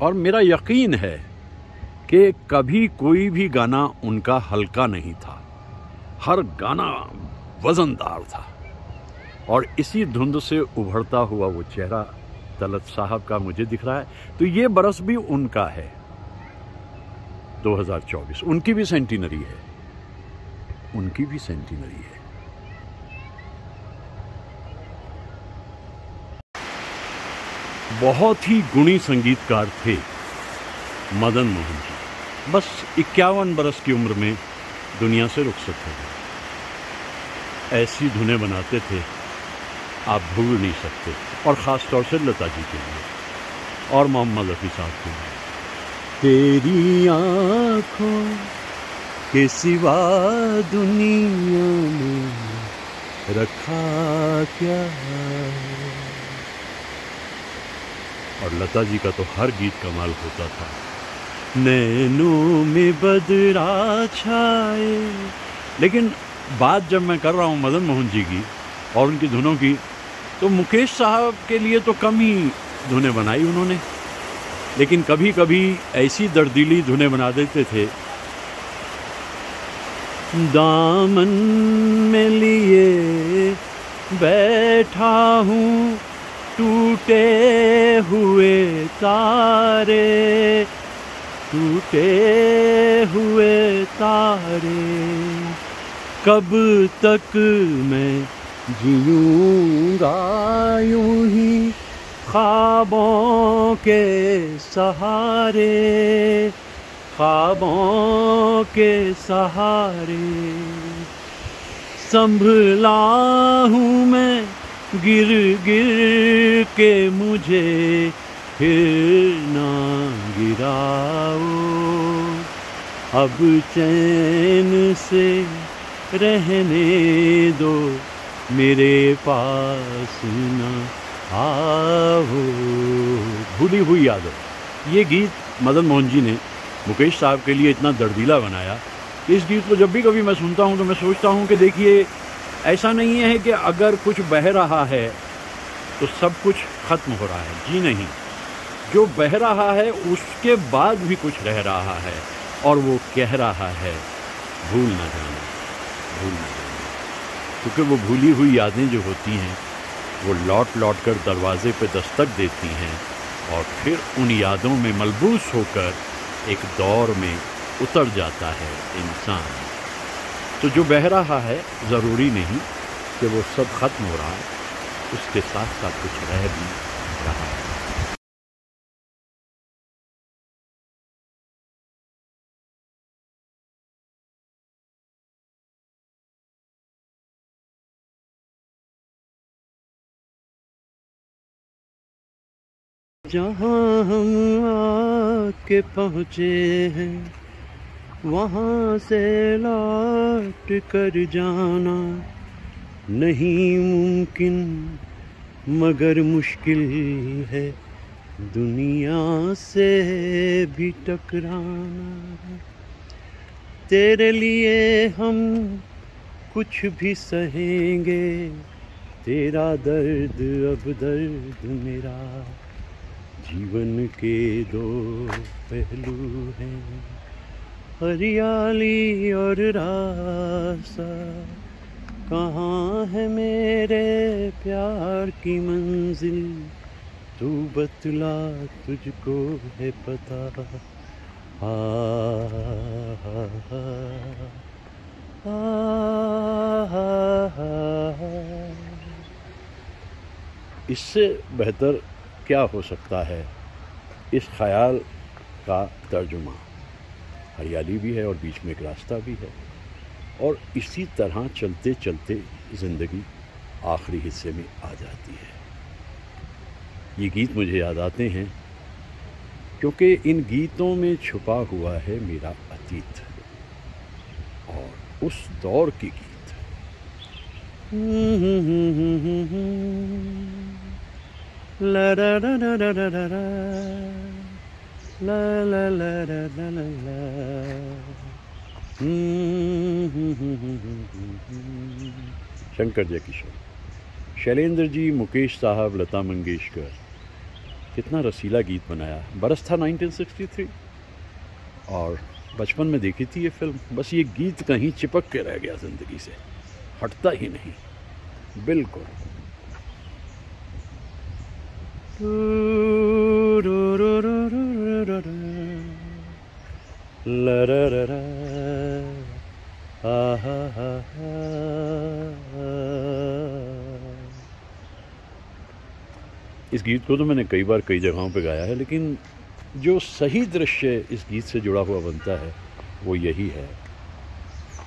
A: और मेरा यकीन है कि कभी कोई भी गाना उनका हल्का नहीं था। हर गाना वजनदार था। और इसी धुंध से उभरता हुआ वो चेहरा तलत साहब का मुझे दिख रहा है। तो ये बरस भी उनका है, 2024। उनकी भी सेंटिनरी है, बहुत ही गुणी संगीतकार थे मदन मोहन जी। बस 51 बरस की उम्र में दुनिया से रुखसत हो गए। ऐसी धुनें बनाते थे आप भूल नहीं सकते। और ख़ास तौर से लता जी के लिए और मोहम्मद रफ़ी साहब के लिए। तेरी आँखों के सिवा दुनिया में रखा क्या है। और लता जी का तो हर गीत कमाल होता था। नैनों में बदरा छाए। लेकिन बात जब मैं कर रहा हूँ मदन मोहन जी की और उनकी धुनों की, तो मुकेश साहब के लिए तो कम ही धुनें बनाई उन्होंने, लेकिन कभी कभी ऐसी दर्दीली धुनें बना देते थे। दामन में लिए बैठा हूँ टूटे हुए तारे, कब तक मैं जीऊँगा यूं ही ख्वाबों के सहारे, ख्वाबों के सहारे संभला हूँ मैं, गिर गिर के मुझे फिर ना गिराओ, अब चैन से रहने दो, मेरे पास ना आओ। भूली हुई यादों, ये गीत मदन मोहन जी ने मुकेश साहब के लिए इतना दर्दीला बनाया। इस गीत को जब भी कभी मैं सुनता हूँ तो मैं सोचता हूँ कि देखिए, ऐसा नहीं है कि अगर कुछ बह रहा है तो सब कुछ ख़त्म हो रहा है, जी नहीं, जो बह रहा है उसके बाद भी कुछ रह रहा है और वो कह रहा है भूल ना जाना, भूल ना जाना। क्योंकि वो भूली हुई यादें जो होती हैं वो लौट लौट कर दरवाजे पे दस्तक देती हैं और फिर उन यादों में मलबूस होकर एक दौर में उतर जाता है इंसान। तो जो बह रहा है ज़रूरी नहीं कि वो सब ख़त्म हो रहा है, उसके साथ साथ कुछ रह भी रहा है। जहाँ हम आके पहुँचे हैं वहाँ से लौट कर जाना नहीं मुमकिन, मगर मुश्किल है दुनिया से भी टकराना। तेरे लिए हम कुछ भी सहेंगे, तेरा दर्द अब दर्द मेरा, जीवन के दो पहलू हैं, हरियाली और रास्ता। कहाँ है मेरे प्यार की मंजिल, तू बतला तुझको है पता। इससे बेहतर क्या हो सकता है इस ख्याल का तर्जुमा। हरियाली भी है और बीच में एक रास्ता भी है, और इसी तरह चलते चलते ज़िंदगी आखिरी हिस्से में आ जाती है। ये गीत मुझे याद आते हैं क्योंकि इन गीतों में छुपा हुआ है मेरा अतीत और उस दौर के गीत। ला ला ला ला ला ला ला ला ला ला ला ला ला। शंकर जयकिशोर, शैलेंद्र जी, मुकेश साहब, लता मंगेशकर, कितना रसीला गीत बनाया। बरस था 1963 और बचपन में देखी थी ये फिल्म। बस ये गीत कहीं चिपक के रह गया ज़िंदगी से, हटता ही नहीं बिल्कुल। ला रा रा रा, आ हा हा हा। इस गीत को तो मैंने कई बार कई जगहों पे गाया है, लेकिन जो सही दृश्य इस गीत से जुड़ा हुआ बनता है वो यही है,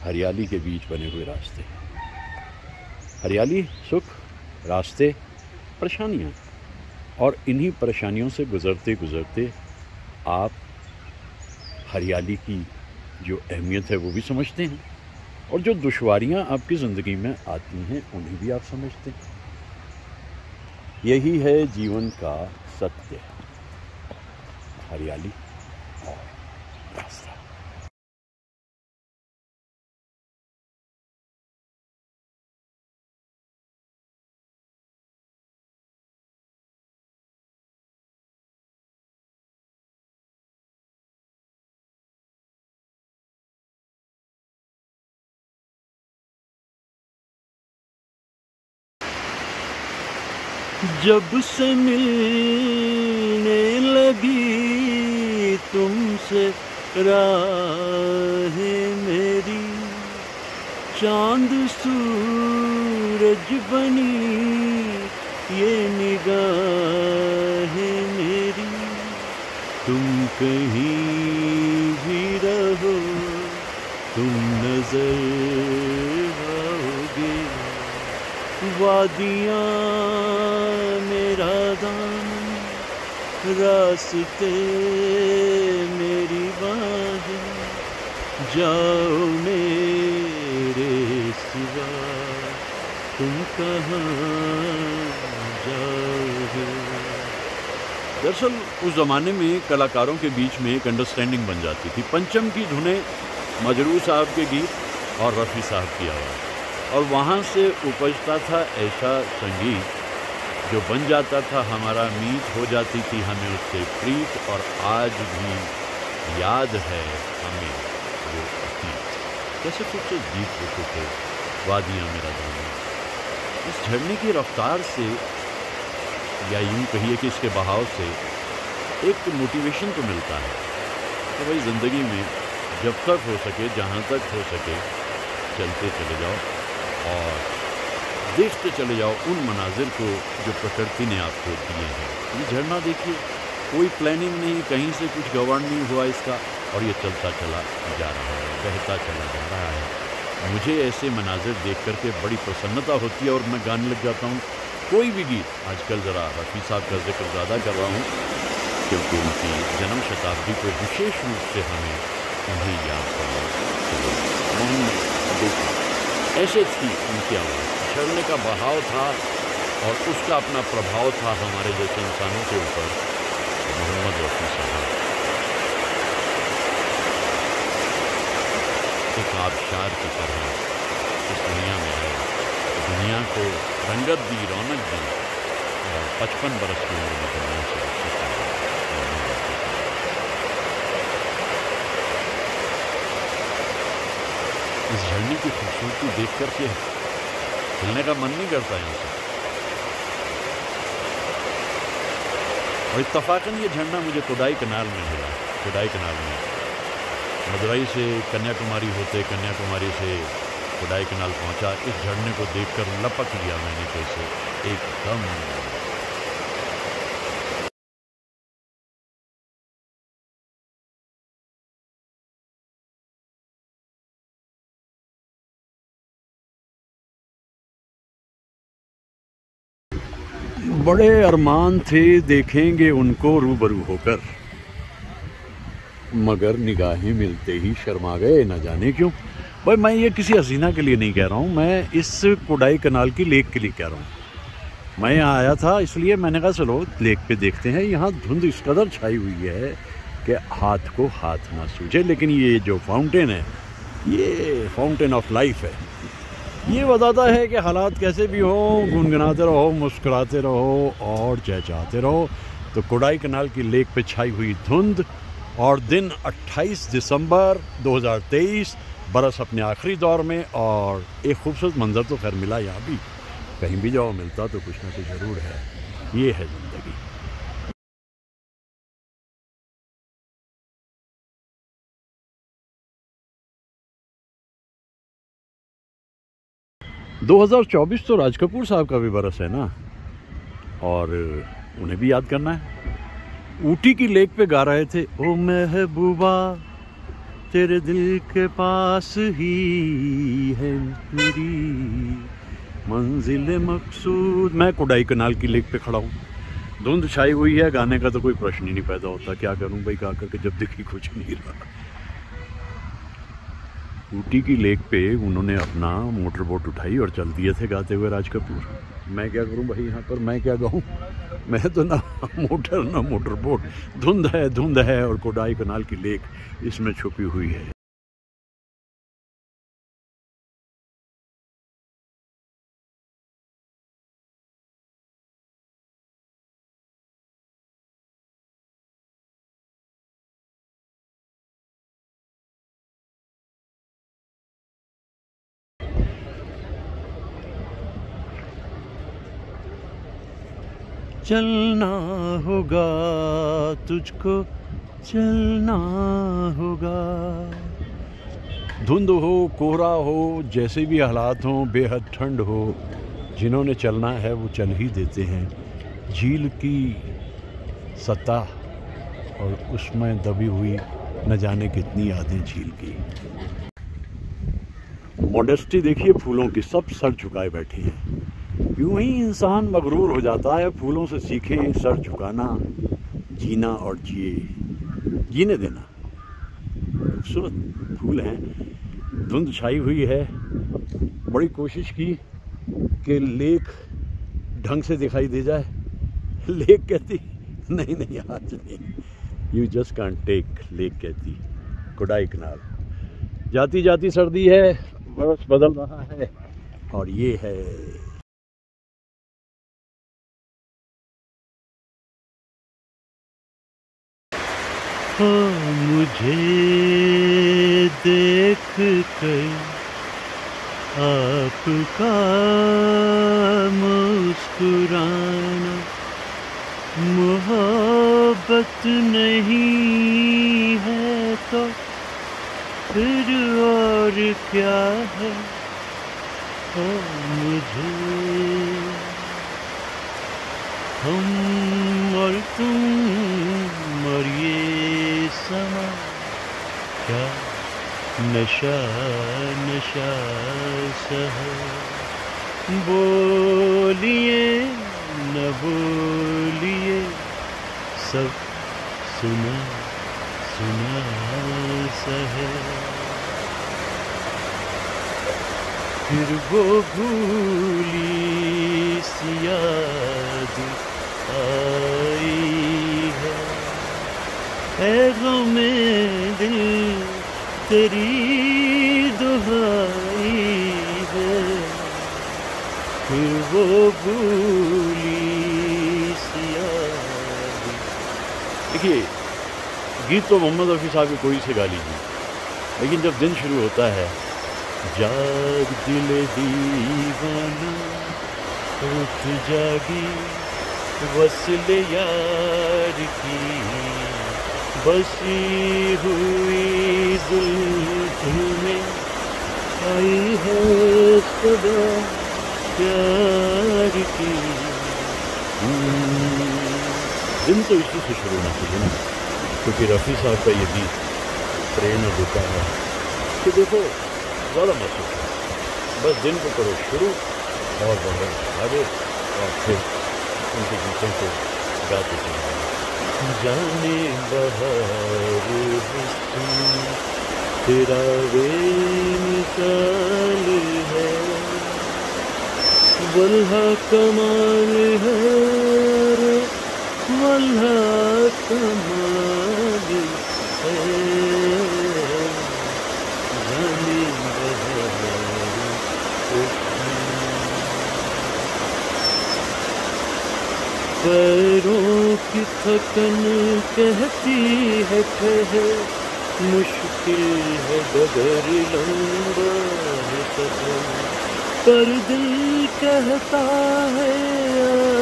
A: हरियाली के बीच बने हुए रास्ते। हरियाली, सुख, रास्ते, परेशानियाँ, और इन्हीं परेशानियों से गुज़रते गुज़रते आप हरियाली की जो अहमियत है वो भी समझते हैं, और जो दुश्वारियाँ आपकी ज़िंदगी में आती हैं उन्हें भी आप समझते हैं। यही है जीवन का सत्य, हरियाली और रास्ता। जब से मिलने लगी तुमसे राहें मेरी, चांद सूरज बनी ये निगाह कहीं भी रहो तुम नजर आओगे, वादियाँ मेरा दामन, रास्ते मेरी बाहें, जाओ मेरे सिवा तुम कहाँ जाओगे। दरअसल उस ज़माने में कलाकारों के बीच में एक अंडरस्टैंडिंग बन जाती थी। पंचम की धुनें मजरू साहब के गीत और रफ़ी साहब की आवाज़, और वहाँ से उपजता था ऐसा संगीत जो बन जाता था हमारा मीत, हो जाती थी हमें उससे प्रीत, और आज भी याद है हमें वो अतीत। कैसे कुछ गीत होते थे, वादियाँ मेरा दामन। इस झरने की रफ्तार से, या यूँ कहिए कि इसके बहाव से एक मोटिवेशन तो मिलता है कि भाई ज़िंदगी में जब तक हो सके, जहाँ तक हो सके, चलते चले जाओ और देखते चले जाओ उन मनाजिर को जो प्रकृति ने आपको दिए हैं। ये झरना देखिए, कोई प्लानिंग नहीं, कहीं से कुछ गवर्न नहीं हुआ इसका, और ये चलता चला जा रहा है, बहता चला जा रहा है। मुझे ऐसे मनाजिर देख करके बड़ी प्रसन्नता होती है और मैं गाने लग जाता हूँ। कोई भी गीत, आजकल ज़रा रफ़ी साहब का जिक्र ज़्यादा कर रहा हूँ क्योंकि उनकी जन्म शताब्दी को विशेष रूप से हमें उन्हें याद करना चाहिए। ऐसे थी उनकी आवाज़, झरने का बहाव था और उसका अपना प्रभाव था हमारे जैसे इंसानों के ऊपर। मोहम्मद रफ़ी साहब एक आबशार की तरह इस दुनिया में है, दुनिया को रंगत दी, रौनक दी, और 55 बरस की उम्र में दुनिया से इस झरने की खूबसूरती देख करके हिलने का मन नहीं करता यहाँ से। और इत्तफाकन ये झरना मुझे कोडाई कनाल में मिला। कोडाई कनाल में मदुरई से कन्याकुमारी होते, कन्याकुमारी से कोडाई कनाल पहुंचा। इस झरने को देखकर लपक लिया मैंने कैसे एकदम। बड़े अरमान थे देखेंगे उनको रूबरू होकर, मगर निगाहें मिलते ही शर्मा गए, न जाने क्यों। भाई मैं ये किसी हसीना के लिए नहीं कह रहा हूँ, मैं इस कोडाई कनाल की लेक के लिए कह रहा हूँ। मैं यहाँ आया था इसलिए मैंने कहा चलो लेक पे देखते हैं। यहाँ धुंध इस कदर छाई हुई है कि हाथ को हाथ ना सूझे, लेकिन ये जो फाउंटेन है, ये फाउंटेन ऑफ लाइफ है। ये बताता है कि हालात कैसे भी हो, गुनगुनाते रहो, मुस्कुराते रहो और चहचहाते रहो। तो कोडाई कनाल की लेक पे छाई हुई धुंध, और दिन 28 दिसंबर 2023, बरस अपने आखिरी दौर में, और एक खूबसूरत मंजर तो खैर मिला यहाँ भी। कहीं भी जाओ मिलता तो कुछ ना कुछ ज़रूर है। ये है ज़िंदगी। – 2024 तो राज कपूर साहब का भी बरस है ना, और उन्हें भी याद करना है। ऊटी की लेक पे गा रहे थे, ओ महबूबा तेरे दिल के पास ही है मेरी मंजिल मकसूद। मैं कोडाई कनाल की लेक पे खड़ा हूँ, धुंध छाई हुई है, गाने का तो कोई प्रश्न ही नहीं पैदा होता। क्या करूँ भाई, गा करके जब देखी कुछ नहीं रहा। ऊटी की लेक पे उन्होंने अपना मोटर बोट उठाई और चल दिए थे गाते हुए राज कपूर। मैं क्या करूं भाई, यहाँ पर मैं क्या गाऊं? मैं तो ना मोटर ना मोटर बोट, धुंध है और कोडाई कनाल की लेक इसमें छुपी हुई है। चलना होगा तुझको, चलना होगा। धुंध हो, कोहरा हो, जैसे भी हालात हों, बेहद ठंड हो, जिन्होंने चलना है वो चल ही देते हैं। झील की सतह और उसमें दबी हुई न जाने कितनी यादें झील की। मॉडेस्टी देखिए फूलों की, सब सर झुकाए बैठी है। यूं ही इंसान मगरूर हो जाता है। फूलों से सीखे सर झुकाना, जीना और जीने देना। खूबसूरत फूल हैं। धुंध छाई हुई है। बड़ी कोशिश की कि लेक ढंग से दिखाई दे जाए। लेक कहती नहीं नहीं आज नहीं, you just can't take. Lake कहती कोडाई कनाल। जाती जाती सर्दी है, बरस बदल रहा है और ये है मुझे देख कर आपका मुस्कुराना मोहब्बत नहीं है तो फिर और क्या है। मुझे हम और तुम और ये समा क्या नशा नशा सा है। बोलिए न बोलिए सब सुना सुना सा है। फिर वो भूली सी याद आई है। ऐ गमे दिल तेरी दुहाई है। फिर वो भूली सी याद। देखिए गीत तो मोहम्मद रफ़ी साहब की कोई से गा लीजिए, लेकिन जब दिन शुरू होता है, जाग दिल दीवाना उठ जागी वस्ल यार की बसी हुई जुल्फ़ में आई है सदा प्यार की। दिन तो इसी से शुरू होना चाहिए ना, क्योंकि रफ़ी साहब का ये गीत प्रेरणा देता है कि देखो ज़्यादा मत सोचो, बस दिन को करो शुरू और बढ़ो आगे और फिर उनके गीतों को गाते चले। जाने बहार तेरा बेमिसाल है, वल्हा कमाल है रे वल्हा कमाल है। जाने पैरों की थकन कहती है कहे मुश्किल है डगर लंबा है सफर, पर दिल कहता है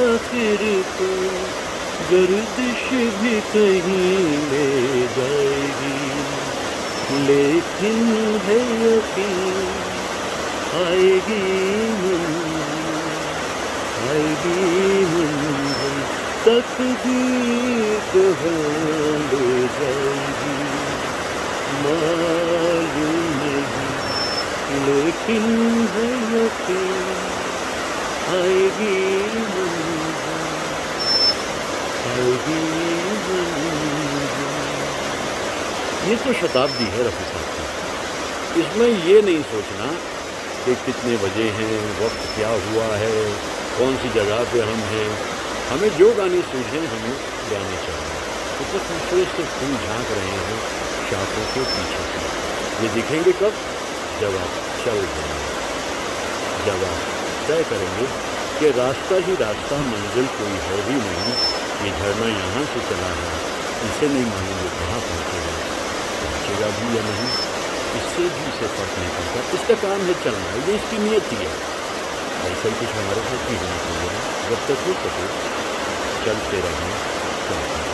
A: आखिर को गर्दिश भी कहीं ले जाएगी। लेकिन है यकीन आएगी मंजिल तकदीर कहाँ ले जाएगी मालूम नहीं, लेकिन है यकीन आएगी मंजिल। ये तो शताब्दी है रफ़ी साहब की। इसमें ये नहीं सोचना कि कितने बजे हैं, वक्त क्या हुआ है, कौन सी जगह पे हम हैं। हमें जो गाने सूझें हमें गाने चाहिए। इतने खूबसूरत से फूल झांक रहे हैं शाखों के पीछे से। ये दिखेंगे कब? जब आप चल जाएंगे, जब आप तय करेंगे कि रास्ता ही रास्ता, मंजिल कोई है भी नहीं। ये झरना यहाँ से चला है, इसे नहीं मानेंगे कहाँ पहुँचेगा, पहुँचेगा भी या नहीं, इससे भी इसे फर्क नहीं पड़ता। इसका काम है चलना, ये इसकी नियत ही है। ऐसा ही कुछ हमारे साथ भी होना चाहिए। जब तक हो सके चलते रहें, चलते रहें।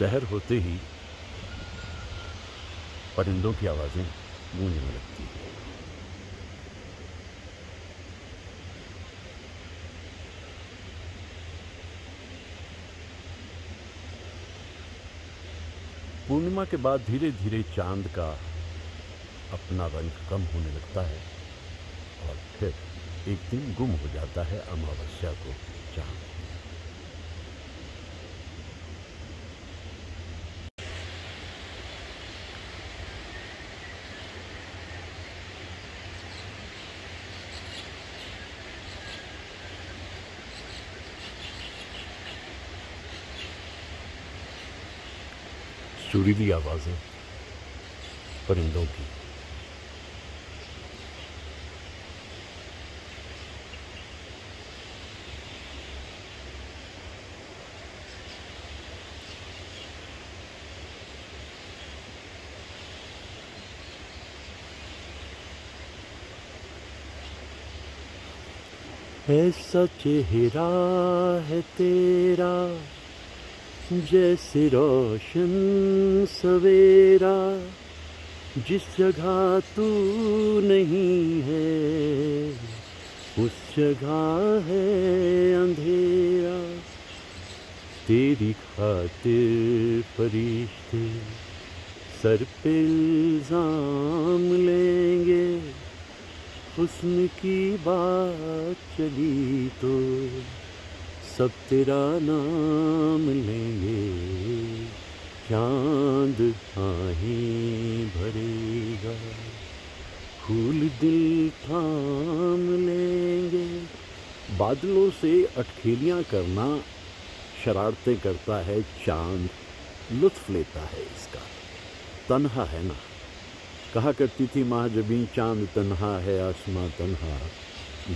A: शहर होते ही परिंदों की आवाज़ें गूंजने लगती हैं। पूर्णिमा के बाद धीरे धीरे चांद का अपना रंग कम होने लगता है और फिर एक दिन गुम हो जाता है अमावस्या को चांद। सुरीली आवाजें परिंदों की। ऐसा चेहरा है तेरा जैसे रोशन सवेरा, जिस जगह तू नहीं है उस जगह है अंधेरा। तेरी खातिर फरिश्ते सर पे इल्जाम लेंगे, हुस्न की बात चली तो सब तेरा नाम लेंगे। चांद आहें भरेगा, फूल दिल थाम लेंगे। बादलों से अटखेलियाँ करना, शरारतें करता है चांद, लुत्फ लेता है इसका। तन्हा है ना, कहा करती थी माँ जबीं, चांद तन्हा है आसमां तन्हा,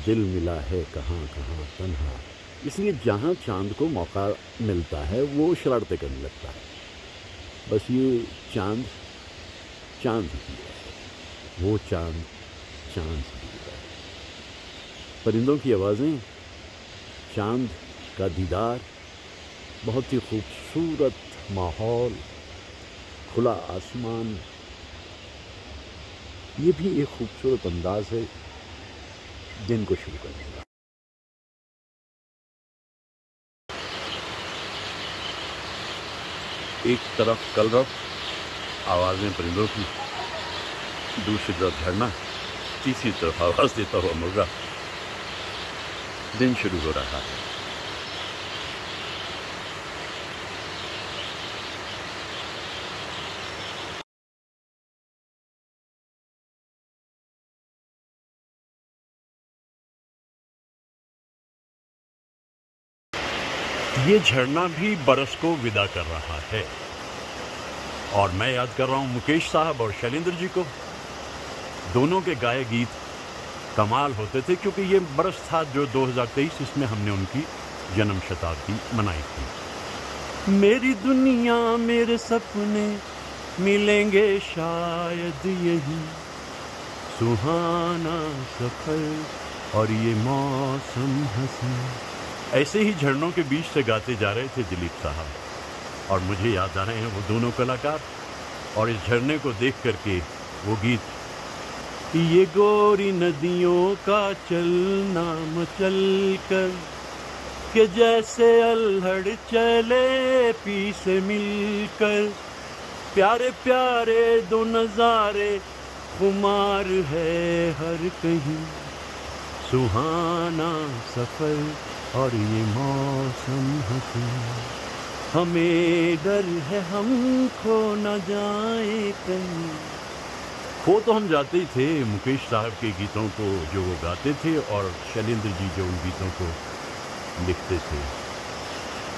A: दिल मिला है कहाँ कहाँ तन्हा। इसलिए जहाँ चांद को मौका मिलता है वो शरारतें करने लगता है। बस ये चांद चांद ही है, वो चांद चांद ही है। परिंदों की आवाज़ें, चांद का दीदार, बहुत ही खूबसूरत माहौल, खुला आसमान, ये भी एक खूबसूरत अंदाज है दिन को शुरू करने का। एक तरफ कलरव, आवाज़ें परिंदों की, दूसरी तरफ झरना, तीसरी तरफ आवाज़ देता हुआ मुर्गा। दिन शुरू हो रहा है। ये झरना भी बरस को विदा कर रहा है और मैं याद कर रहा हूँ मुकेश साहब और शैलेंद्र जी को। दोनों के गाए गीत कमाल होते थे, क्योंकि ये बरस था जो 2023, इसमें हमने उनकी जन्म शताब्दी मनाई थी। मेरी दुनिया मेरे सपने मिलेंगे शायद यही, सुहाना सफर और ये मौसम हंसी। ऐसे ही झरनों के बीच से गाते जा रहे थे दिलीप साहब, और मुझे याद आ रहे हैं वो दोनों कलाकार। और इस झरने को देख करके वो गीत, ये गोरी नदियों का चलना मचल कर, के जैसे अल्हड़ चले पी से मिलकर, प्यारे प्यारे दो नजारे खुमार है हर कहीं, सुहाना सफर और ये मौसम हंसी। हमें डर है हम खो न जाए कहीं। खो तो हम जाते ही थे मुकेश साहब के गीतों को जो वो गाते थे, और शैलेंद्र जी जो उन गीतों को लिखते थे।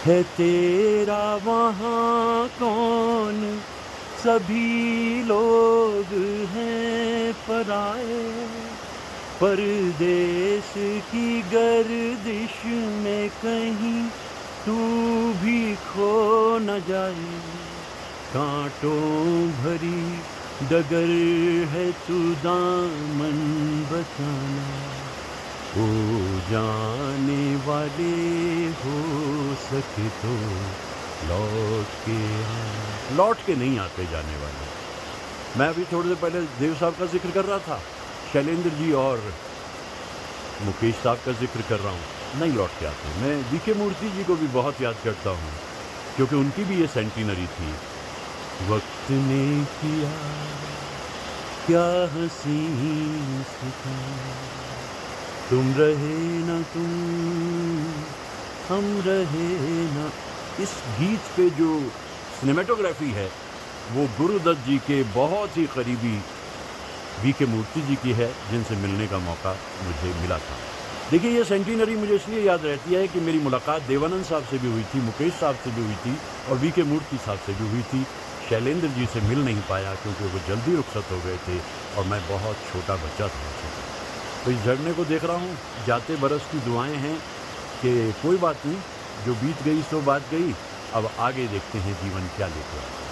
A: है तेरा वहाँ कौन, सभी लोग हैं पराए, परदेश की गर्दिश में कहीं तू भी खो न जाए। कांटों भरी डगर है तू दामन बचाना, ओ जाने वाले हो सके तो लौट के नहीं आते जाने वाले। मैं अभी थोड़ी देर पहले देव साहब का जिक्र कर रहा था, शैलेंद्र जी और मुकेश साहब का जिक्र कर रहा हूँ, नहीं लौट के आते। मैं वीके मूर्ति जी को भी बहुत याद करता हूँ, क्योंकि उनकी भी ये सेंटिनरी थी। वक्त ने किया क्या हसीन सितम, तुम रहे न तुम, हम रहे न। इस गीत पे जो सिनेमेटोग्राफी है वो गुरुदत्त जी के बहुत ही करीबी वीके मूर्ति जी की है, जिनसे मिलने का मौका मुझे मिला था। देखिए, ये सेंटिनरी मुझे इसलिए याद रहती है कि मेरी मुलाकात देवानंद साहब से भी हुई थी, मुकेश साहब से भी हुई थी और वीके मूर्ति साहब से भी हुई थी। शैलेंद्र जी से मिल नहीं पाया क्योंकि वो जल्दी रुखसत हो गए थे और मैं बहुत छोटा बच्चा था। तो इस झरने को देख रहा हूँ, जाते बरस की दुआएं हैं कि कोई बात नहीं, जो बीत गई सो बात गई, अब आगे देखते हैं जीवन क्या लेकर आता है।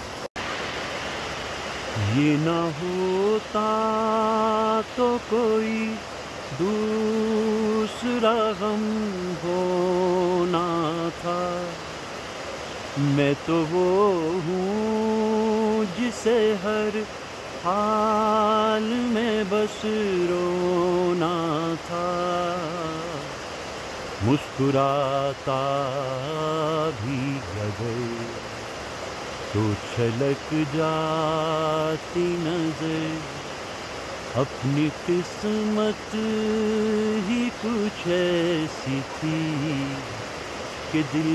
A: ये ना होता तो कोई दूसरा गम होना था, मैं तो वो हूँ जिसे हर हाल में बस रोना था। मुस्कुराता भी अगर तो छलक जाती नजर, अपनी किस्मत ही कुछ ऐसी थी कि दिल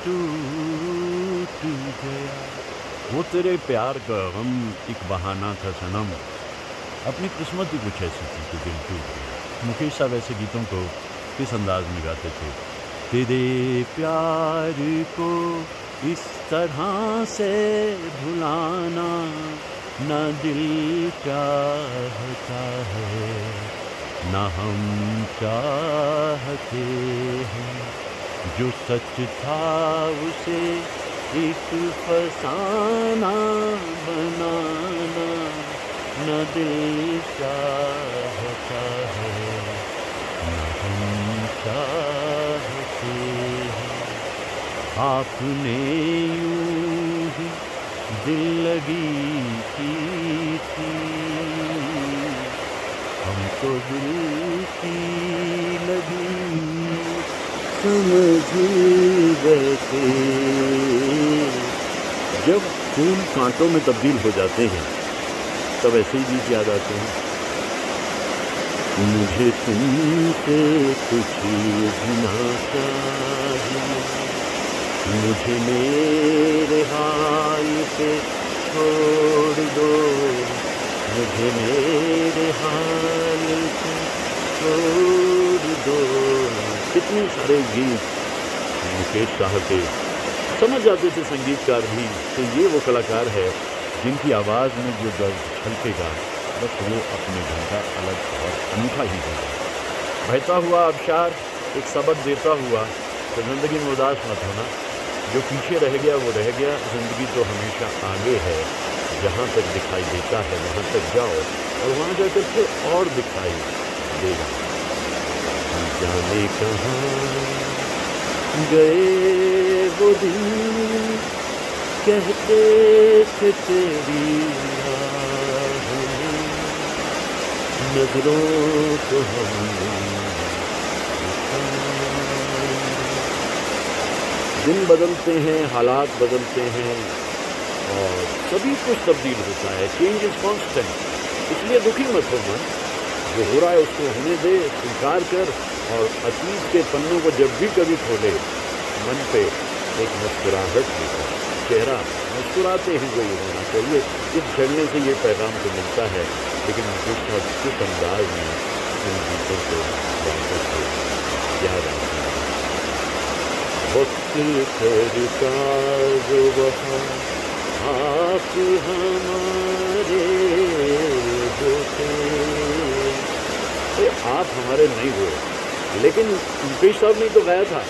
A: टूट गया। वो तेरे प्यार का गम एक बहाना था सनम, अपनी किस्मत ही कुछ ऐसी थी कि दिल टूट गया। मुकेश साहब ऐसे गीतों को किस अंदाज में गाते थे। तेरे प्यार को इस तरह से भुलाना न दिल चाहता है, न हम चाहते हैं। जो सच था उसे एक फसाना बनाना न दिल चाहता है, न हम चाहते हैं। आपने यूं ही दिल लगी की थी, हमको दिल की लगी समझ गए थे। जब फूल कांटों में तब्दील हो जाते हैं तब ऐसे ही गीत याद आते हैं। मुझे तुमसे कुछ भूलना चाहिए, मुझे मेरे हाल पे छोड़ दो, मुझे मेरे हाल पे छोड़ दो। कितने सारे गीत मुकेश साहब के समझ जाते थे संगीतकार भी कि ये वो कलाकार है जिनकी आवाज़ में जो दर्द छलकेगा बस वो अपने ढंग का अलग और अनूठा ही है। बहता हुआ आबशार एक सबक देता हुआ तो ज़िंदगी में उदास मत होना, जो पीछे रह गया वो रह गया, ज़िंदगी तो हमेशा आगे है। जहाँ तक दिखाई देता है वहाँ तक जाओ और वहाँ जाकर फिर और दिखाई देगा। जाने कहाँ गए वो दिन, कहते थे तेरी नजरों को हमने। दिन बदलते हैं, हालात बदलते हैं और सभी कुछ तब्दील होता है। चेंज इज कॉन्स्टेंट, इसलिए दुखी मत हो मन, जो हो रहा है उसको होने दे, स्वीकार कर और अतीत के पन्नों को जब भी कभी खोले मन पे एक मुस्कुराहट लेकर, चेहरा मुस्कुराते ही जो ये होना चाहिए। इस झड़ने से ये पैगाम तो मिलता है, लेकिन किस अंदाज में इन गीतों को गाकर के याद आता है। वक्त करता जो वहाँ आप हमारे होते, आप हमारे नहीं हुए, लेकिन मुकेश साहब ने तो गाया था,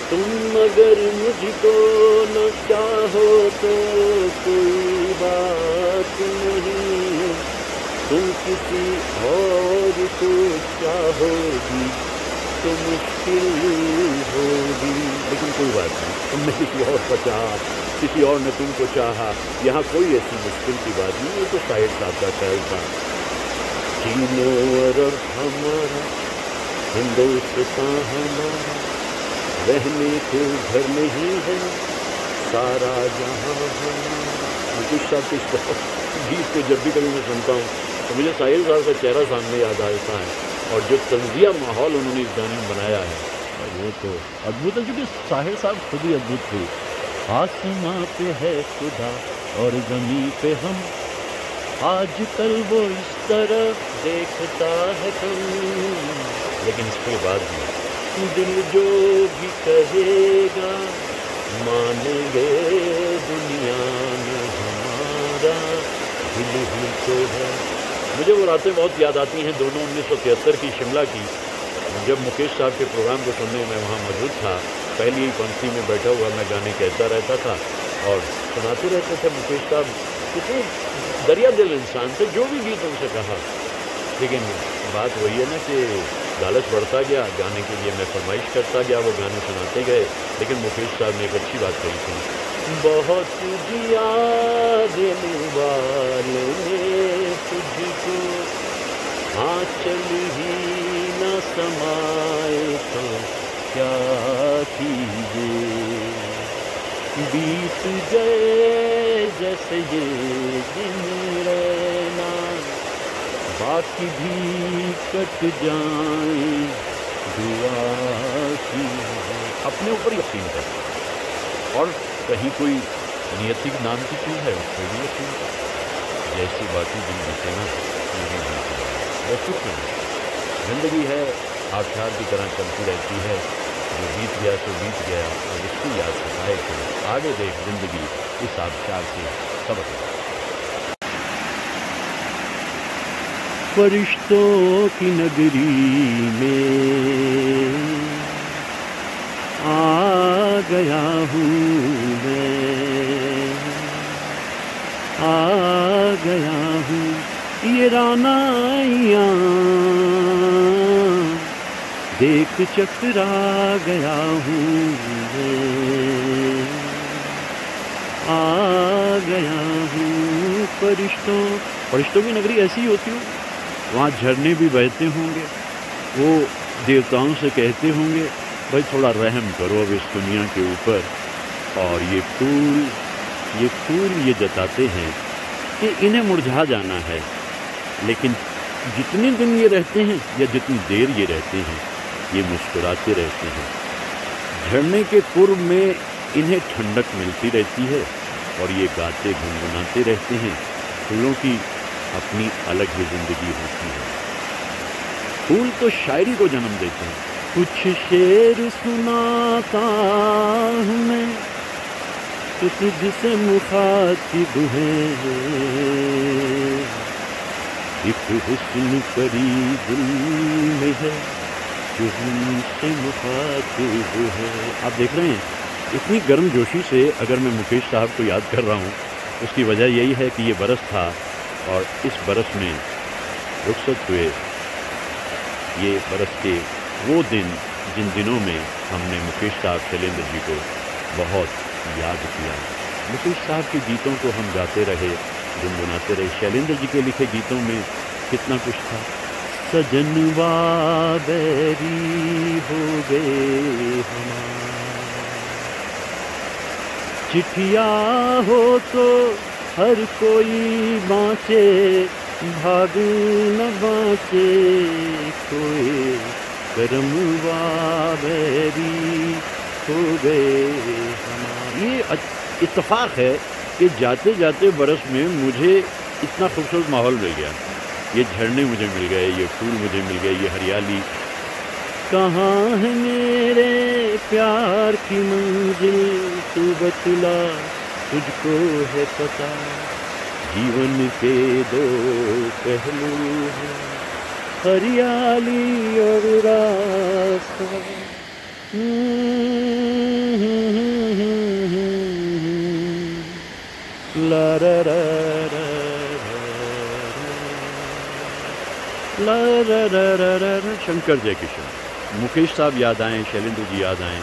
A: तुम अगर मुझको न चाहो तो कोई बात नहीं, तुम किसी और को चाहोगी तो मुश्किल होगी, लेकिन कोई बात नहीं, तुमने किसी और का चाहा किसी और ने तुमको चाहा, यहाँ कोई ऐसी मुश्किल की बात नहीं। ये तो साहिर साहब का ख्याल था। चीनो अरब हमारा, हिंदुस्तान हमारा, रहने को घर नहीं है सारा जहाँ हमारा। मुकेश साहब के गीत को जब भी कभी मैं सुनता हूँ तो मुझे साहिर साहब का चेहरा सामने याद आता है, और जो तंजिया माहौल उन्होंने इस गाने में बनाया है वो तो अद्भुत है, क्योंकि साहिर साहब खुद ही अद्भुत थे। आसमां पे है खुदा और ज़मीं पे हम, आजकल वो इस तरह देखता है कम, लेकिन इसके बाद भी दिल जो भी कहेगा मानेंगे, दुनिया में हमारा दिल ही तो है। मुझे वो रातें बहुत याद आती हैं दोनों 1973 की शिमला की, जब मुकेश साहब के प्रोग्राम को सुनने में वहाँ मौजूद था। पहली ही पंक्ति में बैठा हुआ मैं गाने कहता रहता था और सुनाते रहते थे। मुकेश साहब कितने दरिया दिल इंसान थे, जो भी गीत उनसे कहा। लेकिन बात वही है ना कि लालच बढ़ता गया, गाने के लिए मैं फरमाइश करता गया, वो गाने सुनाते गए। लेकिन मुकेश साहब ने एक अच्छी बात कही थी, बहुत दिया देने वाले ने तुझको, आंचल ही न समाए तो क्या कीजिए, बीत गए जैसे ये दिन रहना, बाकी भी कट जाए दुआ की। अपने ऊपर यकीन कर, और कहीं कोई नियति नाम की चीज़ है उस पर भी यकीन कर। जैसी बाकी दिन बीते ना जिंदगी है आबशार की तरह चलती रहती है, जो बीत गया तो बीत गया, और इसकी याद सताए तो आगे देख जिंदगी इस आबशार से सबक। फरिश्तों की नगरी में आ गया हूँ मैं, आ गया हूँ ये रानाइयाँ देख चकरा गया हूँ मैं, आ गया हूँ। फरिश्तों की नगरी ऐसी होती हो, वहाँ झरने भी बहते होंगे, वो देवताओं से कहते होंगे भाई थोड़ा रहम करो अब इस दुनिया के ऊपर, और ये फूल ये जताते हैं कि इन्हें मुरझा जाना है। लेकिन जितने दिन ये रहते हैं या जितनी देर ये रहते हैं, ये मुस्कुराते रहते हैं। झरने के पूर्व में इन्हें ठंडक मिलती रहती है और ये गाते गुनगुनाते रहते हैं। फूलों की अपनी अलग ही जिंदगी होती है। फूल तो शायरी को जन्म देते हैं। कुछ शेर सुनाता हूँ मैं तो तुझसे मुखातिब है, एक हुस्न परी दिल में है जो हमसे मुखातिब है। आप देख रहे हैं इतनी गर्मजोशी से अगर मैं मुकेश साहब को याद कर रहा हूँ, उसकी वजह यही है कि ये बरस था और इस बरस में रुखसत हुए ये बरस के वो दिन जिन दिनों में हमने मुकेश साहब शैलेंद्र जी को बहुत याद किया। मुकेश साहब के गीतों को हम गाते रहे, गुनगुनाते रहे। शैलेंद्र जी के लिखे गीतों में कितना कुछ था। सजनवा बैरी हो गए हमारे, चिट्ठिया हो तो हर कोई बाँचे, भाग न बाँचे कोई, करमवा बैरी हो गए हमारे। ये इत्तेफाक है कि जाते जाते बरस में मुझे इतना खूबसूरत माहौल मिल गया। ये झरने मुझे मिल गए, ये फूल मुझे मिल गए, ये हरियाली। कहाँ है मेरे प्यार की मंजिल, तू बतला तुझको है पता, जीवन के दो पहलू हैं, हरियाली और रास्ता। ला रा रा रा ला रा रा रा रा। शंकर जयकिशन, मुकेश साहब याद आएँ, शैलेंद्र जी याद आएँ,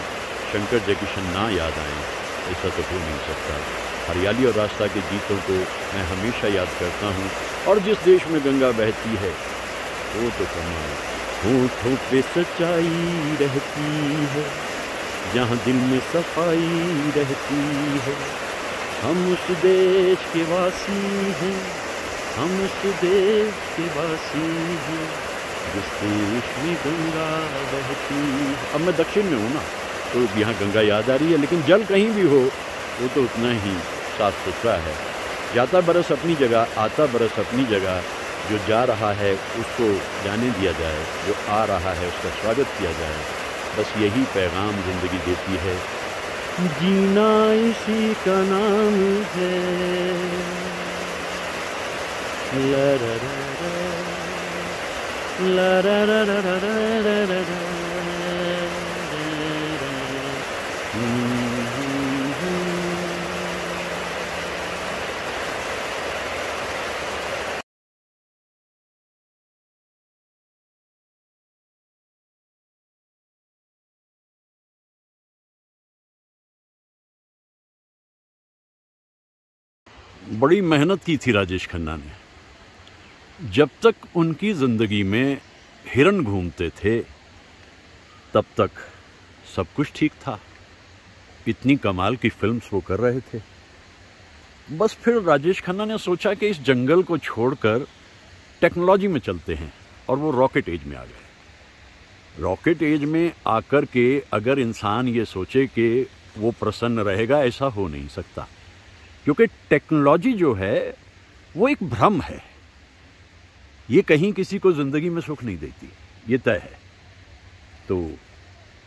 A: शंकर जयकिशन ना याद आएँ ऐसा तो हो नहीं सकता। हरियाली और रास्ता के गीतों को मैं हमेशा याद करता हूँ, और जिस देश में गंगा बहती है वो तो कमाल। होठों पे सच्चाई रहती है, जहाँ दिल में सफाई रहती है। हम उस देश के वासी हैं, हम उस देश के वासी हैं, जिस देश में गंगा बहती है। अब मैं दक्षिण में हूँ ना, तो यहाँ गंगा याद आ रही है, लेकिन जल कहीं भी हो वो तो उतना ही साफ सुथरा है। जाता बरस अपनी जगह, आता बरस अपनी जगह। जो जा रहा है उसको जाने दिया जाए, जो आ रहा है उसका स्वागत किया जाए। बस यही पैगाम ज़िंदगी देती है। जीना इसी का नाम है। ला रा रा रा, ला रा रा रा रा रा रा रा। बड़ी मेहनत की थी राजेश खन्ना ने। जब तक उनकी ज़िंदगी में हिरन घूमते थे तब तक सब कुछ ठीक था। इतनी कमाल की फिल्म्स वो कर रहे थे। बस फिर राजेश खन्ना ने सोचा कि इस जंगल को छोड़कर टेक्नोलॉजी में चलते हैं, और वो रॉकेट एज में आ गए। रॉकेट एज में आकर के अगर इंसान ये सोचे कि वो प्रसन्न रहेगा, ऐसा हो नहीं सकता, क्योंकि टेक्नोलॉजी जो है वो एक भ्रम है। ये कहीं किसी को ज़िंदगी में सुख नहीं देती, ये तय है। तो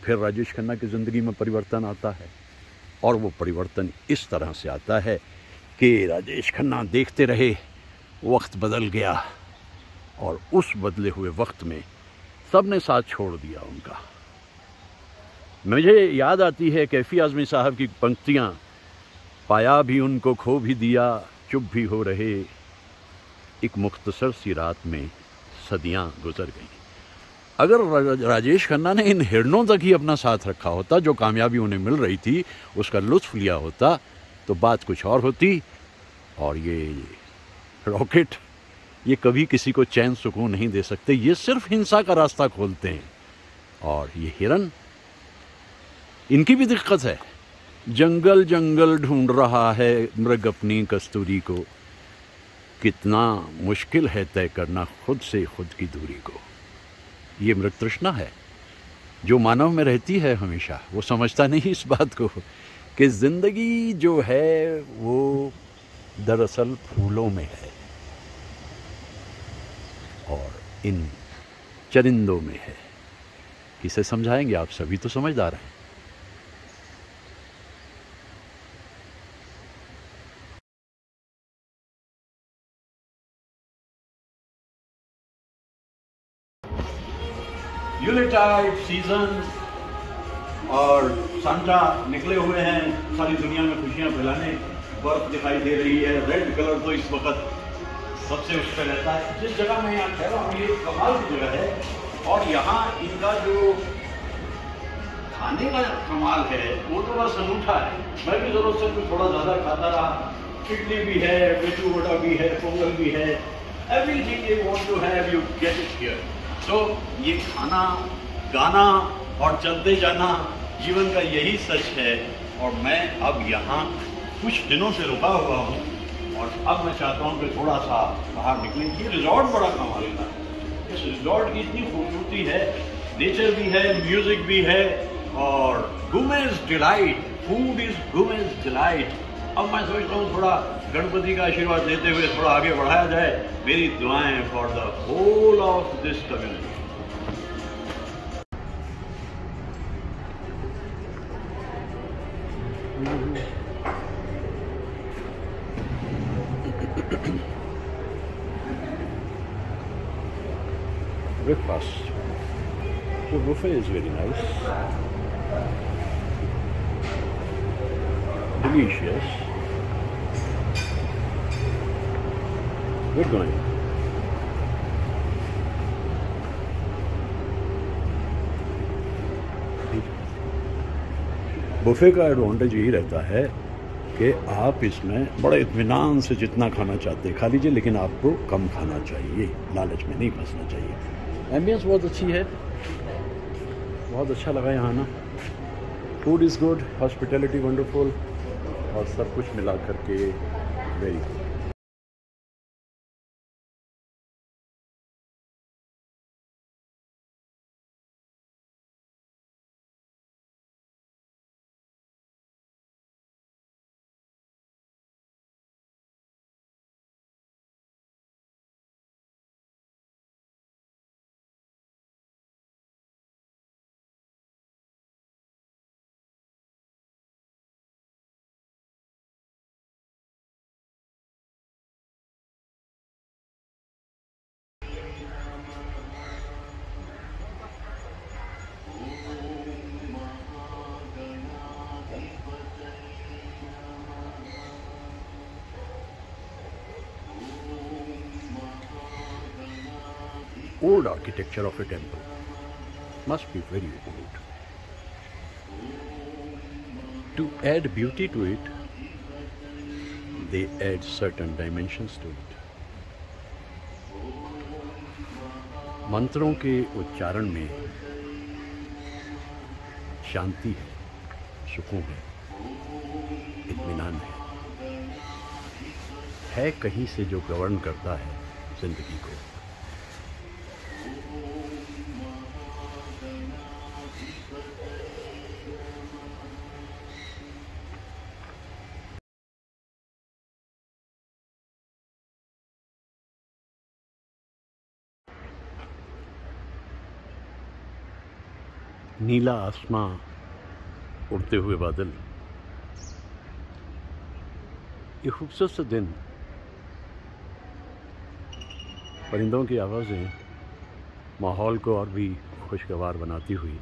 A: फिर राजेश खन्ना की ज़िंदगी में परिवर्तन आता है, और वो परिवर्तन इस तरह से आता है कि राजेश खन्ना देखते रहे, वक्त बदल गया, और उस बदले हुए वक्त में सब ने साथ छोड़ दिया उनका। मुझे याद आती है कैफी आज़मी साहब की पंक्तियाँ, पाया भी उनको खो भी दिया, चुप भी हो रहे, एक मुख्तसर सी रात में सदियां गुजर गईं। अगर राजेश खन्ना ने इन हिरणों तक ही अपना साथ रखा होता, जो कामयाबी उन्हें मिल रही थी उसका लुत्फ़ लिया होता, तो बात कुछ और होती। और ये रॉकेट, ये कभी किसी को चैन सुकून नहीं दे सकते, ये सिर्फ हिंसा का रास्ता खोलते हैं। और ये हिरन, इनकी भी दिक्कत है। जंगल जंगल ढूंढ रहा है मृग अपनी कस्तूरी को, कितना मुश्किल है तय करना खुद से खुद की दूरी को। ये मृग तृष्णा है जो मानव में रहती है हमेशा। वो समझता नहीं इस बात को कि ज़िंदगी जो है वो दरअसल फूलों में है और इन चरिंदों में है। किसे समझाएंगे, आप सभी तो समझदार हैं। यूलिटाइड सीजन और सांता निकले हुए हैं सारी दुनिया में खुशियां फैलाने। बर्फ दिखाई दे रही है, रेड कलर तो इस वक्त सबसे उस पर रहता है। जिस जगह मैं यहाँ ठहरा हूँ ये कमाल की जगह है, और यहाँ इनका जो खाने का कमाल है वो तो बस अनूठा है। मैं भी ज़रूरत से कुछ थोड़ा ज़्यादा खाता रहा। इडली भी है, मेथू वड़ा भी है, पोंगल भी है, everything you want to have you get it here. तो ये खाना, गाना और चलते जाना जीवन का यही सच है। और मैं अब यहाँ कुछ दिनों से रुका हुआ हूँ, और अब मैं चाहता हूँ कि थोड़ा सा बाहर निकलें। ये रिजॉर्ट बड़ा कमाल का है। इस रिजॉर्ट की इतनी खूबसूरती है, नेचर भी है, म्यूजिक भी है, और Gomez delight, food is Gomez delight. अब मैं सोचता हूँ थोड़ा गणपति का आशीर्वाद लेते हुए थोड़ा आगे बढ़ाया जाए। मेरी दुआएं for the whole of this community. Breakfast. The buffet is very nice, delicious. Good going. Buffet का एडवांटेज यही रहता है कि आप इसमें बड़े इत्मीनान से जितना खाना चाहते खा लीजिए, लेकिन आपको कम खाना चाहिए, लालच में नहीं फंसना चाहिए। एम्बियंस बहुत अच्छी है, बहुत अच्छा लगा यहाँ ना। Food is good, hospitality wonderful, और सब कुछ मिला करके very good. Old architecture of a temple must be very old. To add beauty to it, they add certain dimensions to it. मंत्रों के उच्चारण में शांति है, सुकून है, इत्मीनान है कहीं से जो गवर्न करता है जिंदगी को। नीला आसमां, उड़ते हुए बादल, ये खूबसूरत सा दिन, परिंदों की आवाज़ें माहौल को और भी खुशगवार बनाती हुई।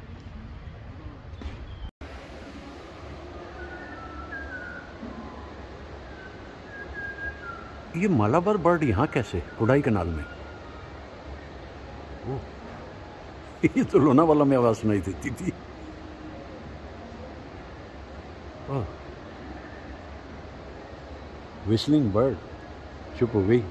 A: ये मालाबार बर्ड यहाँ कैसे, कोडाई कनाल में? ओह, ये तो लोनावाला में आवाज़ सुनाई देती थी। विस्लिंग बर्ड चुप हो गई।